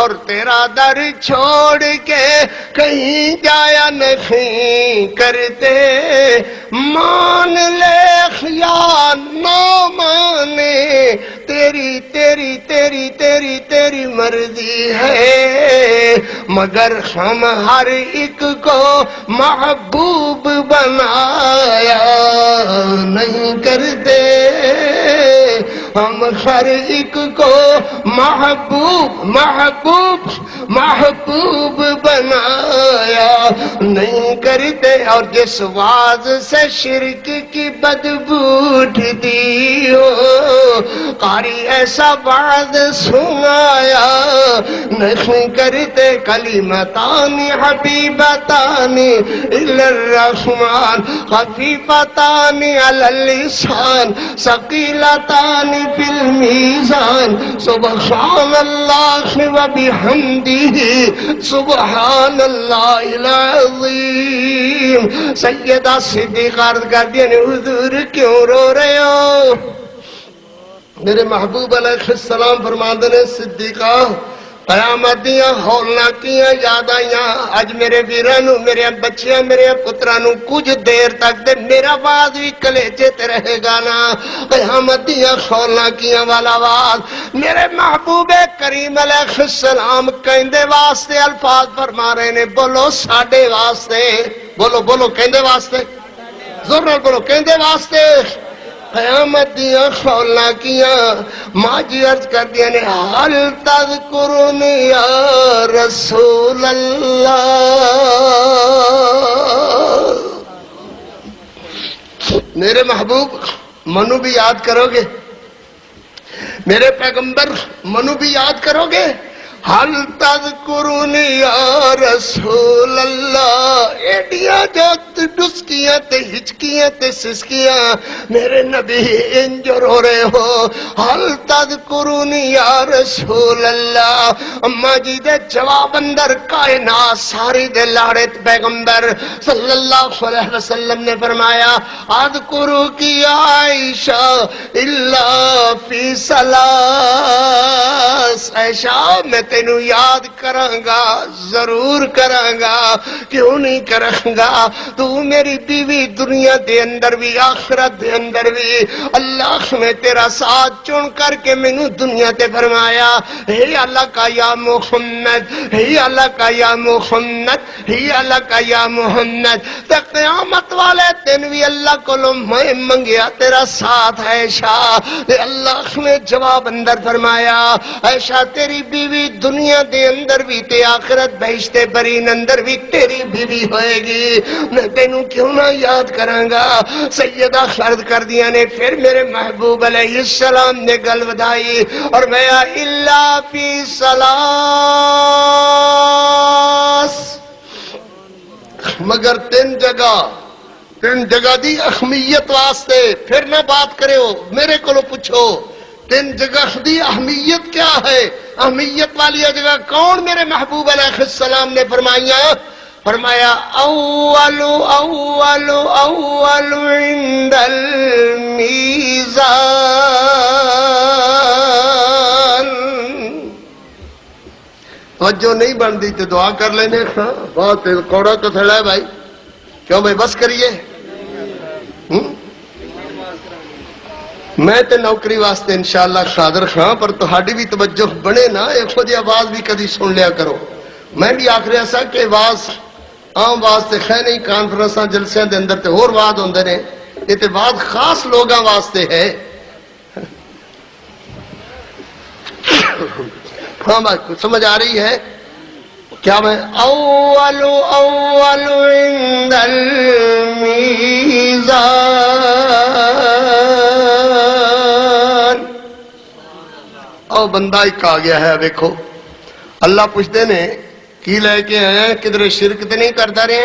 اور تیرا در چھوڑ کے کہیں جایا نہیں کرتے. مان لے یا نہ مانے تیری تیری تیری تیری تیری مرضی ہے, مگر ہم ہر ایک کو محبوب بنایا نہیں کرتے. ہم ہر ایک کو محبوب محبوب محبوب بنایا نہیں کرتے. اور جس واز سے شرک کی بدبو اٹھتی ہو قاری ایسا واز سنایا نہیں کرتے. کلمتان حبیبتان الی الرحمن خفیفتان علی اللسان ثقیلتان فی المیزان سبحان اللہ وبحمدہ سبحان اللہ العظیم. سیدہ صدیقہ عرض کر دیا نے حضور کیوں رو رہے ہو؟ میرے محبوب علیہ السلام فرماتے ہیں صدیقہ قیامت دیاں ہولناکیاں یاد آئیاں اج میرے ویرانو میرے بچیاں میرے پترانو کچھ دیر تک دے میرا باز بھی کلیجے تے رہے گا نا. قیامت دیاں ہولناکیاں والا باز میرے محبوب کریم علیہ السلام کہندے واسطے الفاظ فرما رہے نے بولو ساڈے واسطے بولو بولو کہندے واسطے زور نال بولو کہندے واسطے. قیامت دیاں خولنا کیاں ماں جی عرض کر دیا نے حل تذکرنی یا رسول اللہ. میرے محبوب منو بھی یاد کرو گے, میرے پیغمبر منو بھی یاد کرو گے. حل تذکرنی یا رسول اللہ. ایڈیاں جو ڈسکیاں تے ہچکیاں تے سسکیاں میرے نبی انجر ہو رہے ہو. حل تذکرنی یا رسول اللہ. اماں جی دے جواب اندر کائنات ساری دے لاڑے پیغمبر صلی اللہ علیہ وسلم نے فرمایا اذکرو کی عائشہ الا فی ثلاث. عائشہ میں تینوں یاد کراں گا، ضرور کراں گا، کیوں نہیں کراں گا؟ تو میری بیوی دنیا دے اندر بھی آخرت دے اندر بھی اللہ نے تیرا ساتھ چن کر کے مینوں دنیا تے فرمایا ہے اللہ کا یا محمد، ہے اللہ کا یا محمد، ہے اللہ کا یا محمد۔ تے قیامت والے دن بھی اللہ کو میں منگیا تیرا ساتھ عائشہ، تے اللہ نے جواب اندر فرمایا عائشہ تیری بیوی دنیا دے اندر بھی تے آخرت بہشت برین اندر بھی تیری بیوی ہوئے گی، میں تینوں کیوں نہ یاد کراں گا؟ سیدہ فرض کر دیا نے پھر میرے محبوب علیہ السلام نے گل ودائی اور میں الا فی ثلاث، مگر تین جگہ دی اہمیت واسطے، پھر نہ بات کرے ہو میرے کو پوچھو تین جگہ دی اہمیت کیا ہے؟ اہمیت والی جگہ کون میرے محبوب علیہ السلام نے فرمایا اول عند المیزان۔ توجہ نہیں بنتی تو دعا کر لینے، بہت کوڑا تو تھڑا ہے بھائی، کیوں بھائی بس کریے؟ میں تے نوکری واسطے انشاءاللہ حاضر ہاں، پر تہاڈی بھی توجہ بنے نا، ایک جی آواز بھی کدی سن لیا کرو۔ میں بھی آخ رہا سا کہ آواز عام واسطے ہے نہیں، کانفرنساں جلسیاں دے اندر تے اور وعد ہوندے نے، یہ تے وعد خاص لوگاں واسطے ہے۔ ہاں بھائی سمجھ آ رہی ہے کیا؟ میں اول عند المیزان۔ او بندہ ایک آ گیا ہے، دیکھو اللہ پوچھتے نے کی لے کے آئے ہیں، کدھر شرک تے نہیں کرتا رہے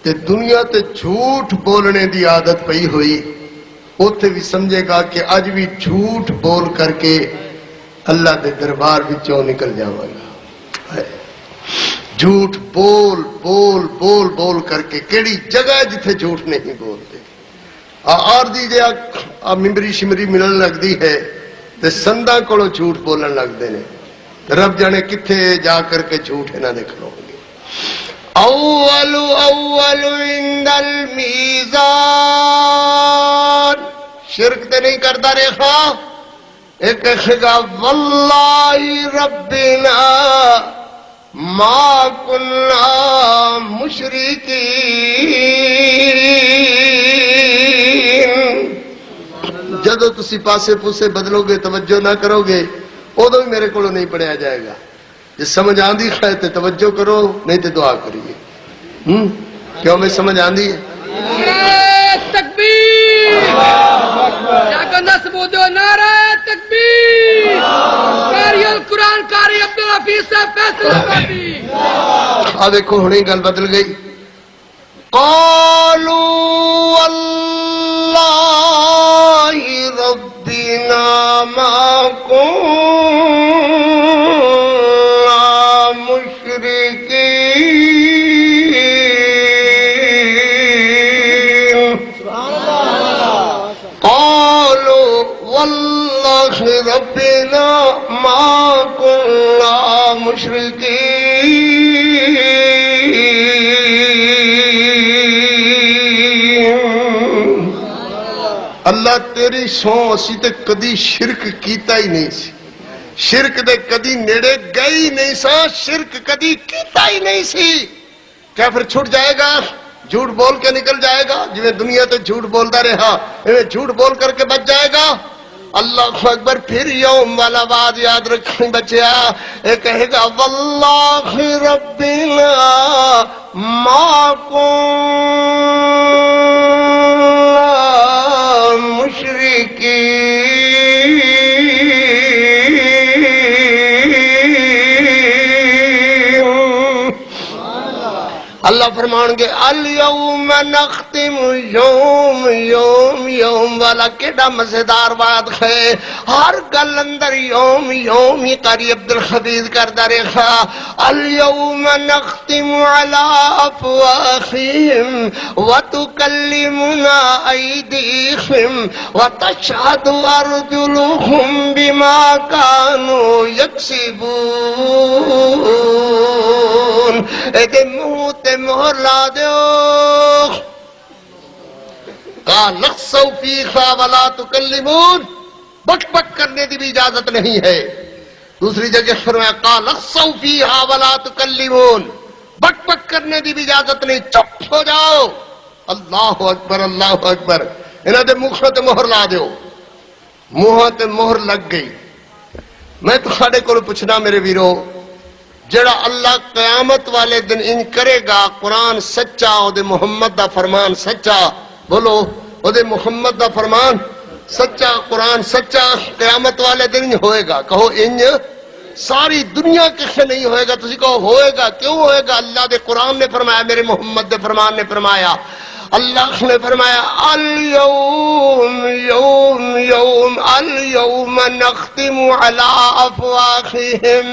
تے دنیا تے جھوٹ بولنے دی عادت پئی ہوئی، اوتھے بھی سمجھے گا کہ اج بھی جھوٹ بول کر کے اللہ دے دربار وچوں نکل جاواں گا۔ جھوٹ بول بول بول بول کر کے کیڑی جگہ جتھے جھوٹ نہیں بولتے؟ آردی جے ممبری شمری ملن لگدی ہے تے سنداں کولو جھوٹ بولن لگدے نے، رب جانے کتھے جا کر کے جھوٹ انہاں دے کھلو گے۔ اول عند المیزان، شرک تے نہیں کرتا ریخا، ایک کہے واللہ ربنا ما کننا مشرکین۔ جدو تسی پاسے پوسے بدلو گے، توجہ نہ کرو گے، ادو بھی میرے کو نہیں پڑھیا جائے گا۔ جس سمجھ آندی ہے تو توجہ کرو، نہیں تو دعا کریے۔ کیوں میں سمجھ آندی ہے؟ تکبیر! جاگو نسبو دو نعرہ تکبیر! قاری القرآن قاری عبدالحفیظ صاحب فیصلہ بابی! دیکھو ہونی گل بدل گئی۔ قالوا واللہ ربنا ما كنا مشرکین۔ قالوا واللہ ربنا ما كنا مشرکین۔ اللہ تیری سو اسی تے کدی شرک کیتا ہی نہیں سی، شرک دے کدی نیڑے گئی نہیں سا، شرک کدی کیتا ہی نہیں سی۔ کیا پھر چھوٹ جائے گا؟ جھوٹ بول کے نکل جائے گا؟ جویں دنیا تے جھوٹ بولتا رہا ایویں جھوٹ بول کر کے بچ جائے گا؟ اللہ اکبر۔ پھر یوم والا بات یاد رکھیں بچیا، اے کہے گا واللہ ربنا ما كنا مشرکین۔ اللہ فرمان گے الیوم نختم یوم یوم یوم والا کیڑا مزیدار بات ہے، ہر گل اندر یوم یوم ہی قاری عبدالحفیظ کردہ رکھا. الیوم نختم علی افواہہم وتکلمنا ایدیہم وتشہد ارجلہم بما کانوا یکسبون. اے دے منہ تے مہر لا دیو. قال لخسوا فیہا ولا تکلمون، بک بک کرنے دی بھی اجازت نہیں ہے. دوسری جگہ فرمایا قال لخسوا فیہا ولا تکلمون، بک بک کرنے دی بھی اجازت نہیں، چپ ہو جاؤ. اللہ اکبر اللہ اکبر. انہاں دے منہ تے مہر لا دیو. منہ تے مہر لگ گئی. میں تہاڈے کول پوچھنا میرے ویرو، جڑا اللہ قیامت والے دن ان کرے گا، قرآن سچا، او دے محمد دا فرمان سچا، بولو او دے محمد دا فرمان سچا، قرآن سچا، قیامت والے دن ہوئے گا. کہو انج ساری دنیا کسے نہیں ہوئے گا. تسی کہو ہوئے گا، کیوں ہوئے گا؟ اللہ دے قرآن نے فرمایا، میرے محمد دے فرمان نے فرمایا. اللہ نے فرمایا الیوم یوم یوم الیوم نختم علی افواہہم،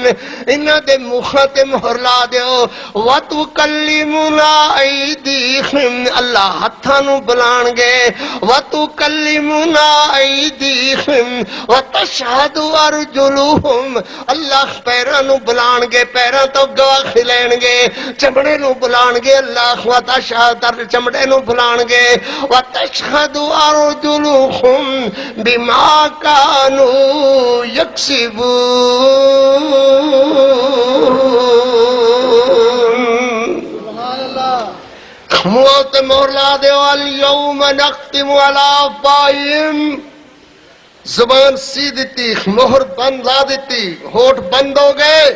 انہاں دے منہ تے مہر لا دیو. وتکلمنا ایدیہم، اللہ ہتھاں نوں بلان گے. وتکلمنا ایدیہم وتشہد ارجلہم، اللہ پیراں نوں بلان گے، پیراں تو گواہی لین گے. چمڑے نوں بلان گے اللہ، وتشہد چمڑے نوں بلان گے. وتشہد ارجلہم بما کانوا یکسبون. منہ تے مہر لا دیو. الیوم نختم علی افواہہم، زبان سی دیتی، مہر بند لا دیتی، ہونٹ بند ہو گئے.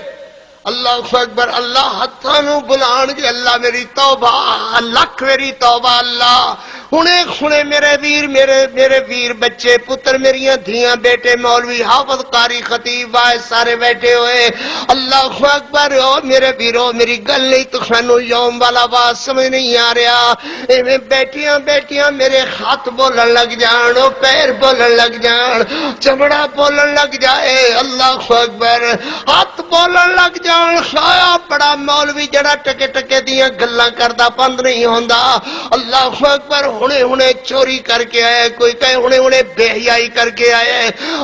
اللہ اکبر. اللہ ہتھاں نوں بلان گے. اللہ میری توبہ، لکھ میری توبہ. اللہ ہنے میرے ویر بچے پتر، میریاں دھیاں بیٹے، مولوی حافظ قاری خطیب آئے سارے بیٹھے ہوئے. اللہ اکبر. او میرے ویرو، میری گل نہیں تسانوں یوم والا بات سمجھ نہیں آ رہا. ایویں بیٹھیاں بیٹھیاں میرے ہاتھ بولن لگ جان، او پیر بولن لگ جان، چمڑا بولن لگ جائے. اللہ اکبر. ہاتھ بولن لگ جان. خایا بڑا مولوی جڑا ٹکے ٹکے دیاں گلاں کردا بند نہیں ہوندا. اللہ اکبر. ہنے چوری کر کے آئے، کوئی کہے ہنے بے حیائی کر کے آئے.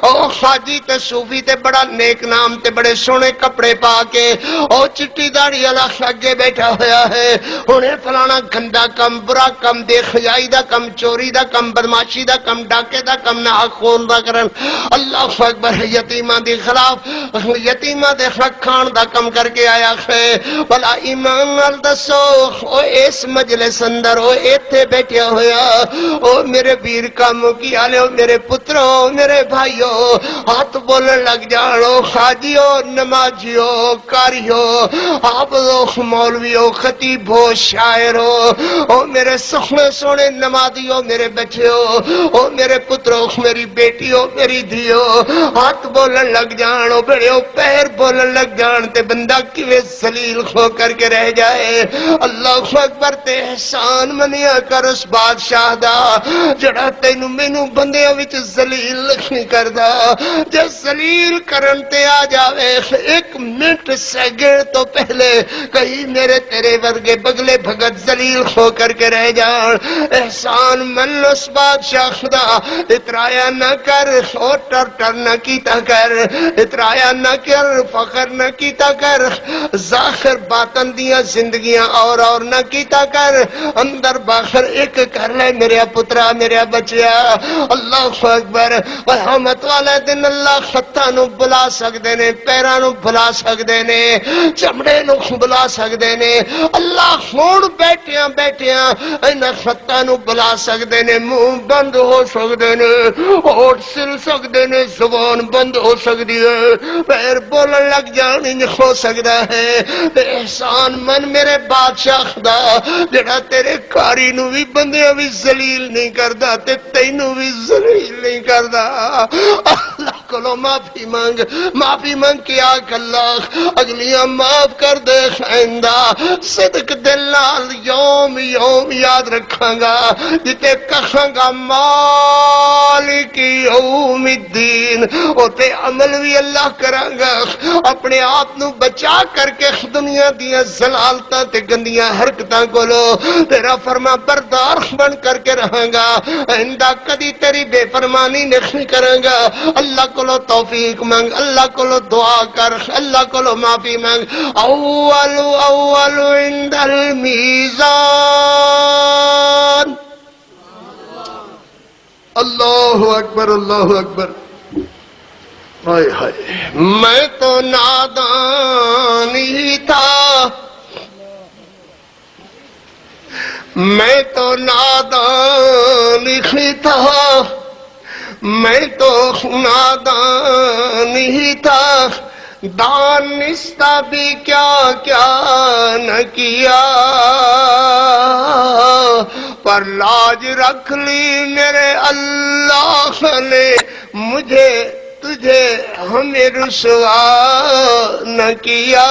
او حاجی تے صوفی تے بڑا نیک نام تے بڑے سونے کپڑے پا کے، او چٹی داڑھی والا اگے بیٹھا ہویا ہے. ہنے فلانا گندا کم، برا کم، بے حیائی دا کم، چوری دا کم، بدماشی دا کم، ڈاکے دا کم، نہ خون دا کرن. اللہ اکبر. یتیماں دی خلاف، یتیماں دے حق کھان دا کم کر کے آیا ہے. بلا ایمان نال دسو، او اس مجلس اندر او ایتھے بیٹھیا ہویا، او میرے ویر کام کی آلے، او میرے پترو، میرے بھائیو، ہاتھ بولن لگ جانو. خاجیو، نمازیو، کاریو، حافظو، مولویو، خطیبو، شاعرو، او میرے سخنے سونے نمازیو، میرے بچیو، او میرے پترو، میری بیٹیو، میری دھیو، ہاتھ بولن لگ جانو. بڑیو پیر بولن لگ جان تے بندہ کیویں ذلیل ہو کر کے رہ جائے. اللہ اکبر. تے احسان منیا کر اس بادشاہ دا جڑا تینوں مینوں بندیاں وچ ذلیل نہیں کردا. جے ذلیل کرن تے آ جاوے، ایک منٹ سیکنڈ تو پہلے کہیں میرے تیرے ورگے بگلے بھگت ذلیل ہو کر کے رہ جان. احسان من اس بادشاہ دا. اترایا نہ کر، اور ٹر نہ کیتا کر، اترایا نہ کر، فخر نہ کیتا کر، ظاہر باطن دیاں زندگیاں اور نہ کیتا کر، اندر باہر ایک کر لے میرے پترا، میرے بچیا. اللہ اکبر. قیامت والے دن اللہ خطاں نو بلا سکدے نے، پیراں نو بلا سکدے نے، چمڑے نو بلا سکدے نے. اللہ ہن بیٹھیاں بیٹھیاں انہاں خطاں نو بلا سکدے نے. منہ بند ہو سکدے نے، ہونٹ سل سکدے نے، زبان بند ہو سکدی ہے، پیر بولن لگ جان ہو سکتا ہے. احسان من میرے بادشاہ دا جڑا تیرے کاری نو بھی بندیاں بھی ذلیل نہیں کردا تے تینوں بھی ذلیل نہیں کردا. اللہ کو معافی مانگ کے آکھ اللہ اگلیاں معاف کر دے آئندہ صدق دل نال یوم یاد رکھاں گا جتے کہاں گا مالک یوم الدین اوتے عمل بھی اللہ کراں گا اپنے آپ نو بچا کر کے دنیا دیاں زلالتاں تے گندیاں حرکتاں کولو تیرا فرما بردار بن کر کے رہاں گا آئندہ کدی تیری بے فرمانی نہیں کراں گا اللہ کولو توفیق مانگ اللہ کولو دعا کر اللہ کولو معافی مانگ اول عند المیزان اللہ اکبر اللہ اکبر ہائے ہائے میں تو نادان ہی تھا میں تو نادان ہی تھا میں تو نادان ہی تھا دانستہ بھی کیا کیا نہ کیا پر لاج رکھ لی میرے اللہ نے مجھے تجھے ہمیں رسوا نہ کیا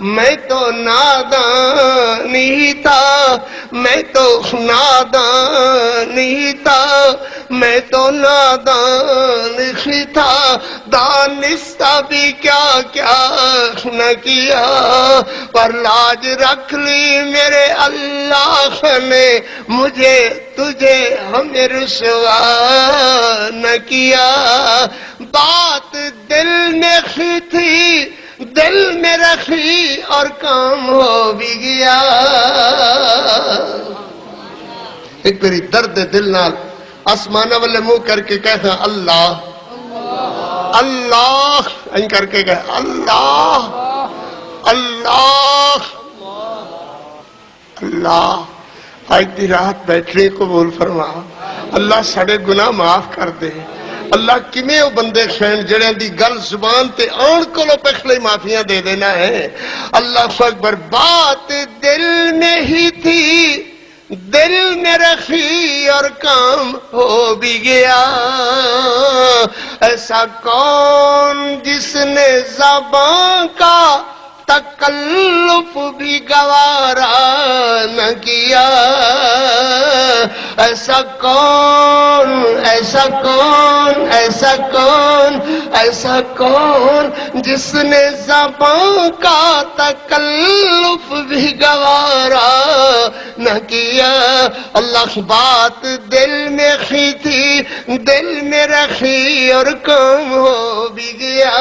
میں تو نادان ہی تھا میں تو نادان ہی تھا میں تو نادان ہی تھا دانستہ بھی کیا کیا نہ کیا پر لاج رکھ لی میرے اللہ نے مجھے تجھے ہمیں رسوا نہ کیا بات دل میں کی تھی دل میں رکھی اور کام ہو بھی گیا ایک میری درد دل نال آسمانہ والے منہ کر کے کہنا اللہ اللہ ان کر کے کہہ اللہ اللہ اللہ آج دی رات بیٹھنے قبول فرما اللہ ساڑے گناہ معاف کر دے اللہ کمیں وہ بندے خین جڑیاں دی گل زبان تے آن کو لو پکھلے معافیاں دے دینا ہے اللہ اکبر بات دل میں ہی تھی دل میں رکھی اور کام ہو بھی گیا ایسا کون جس نے زبان کا تکلف بھی گوارا نہ کیا ایسا کون ایسا کون ایسا کون ایسا کون جس نے زبان کا تکلف بھی گوارا نہ کیا اللہ بات دل میں کی تھی دل میں رکھی اور کم ہو بھی گیا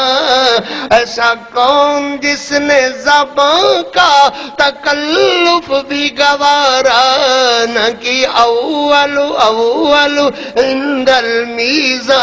ایسا کون جس نے زبان کا تکلف بھی گوارا نہ کی اول عند المیزان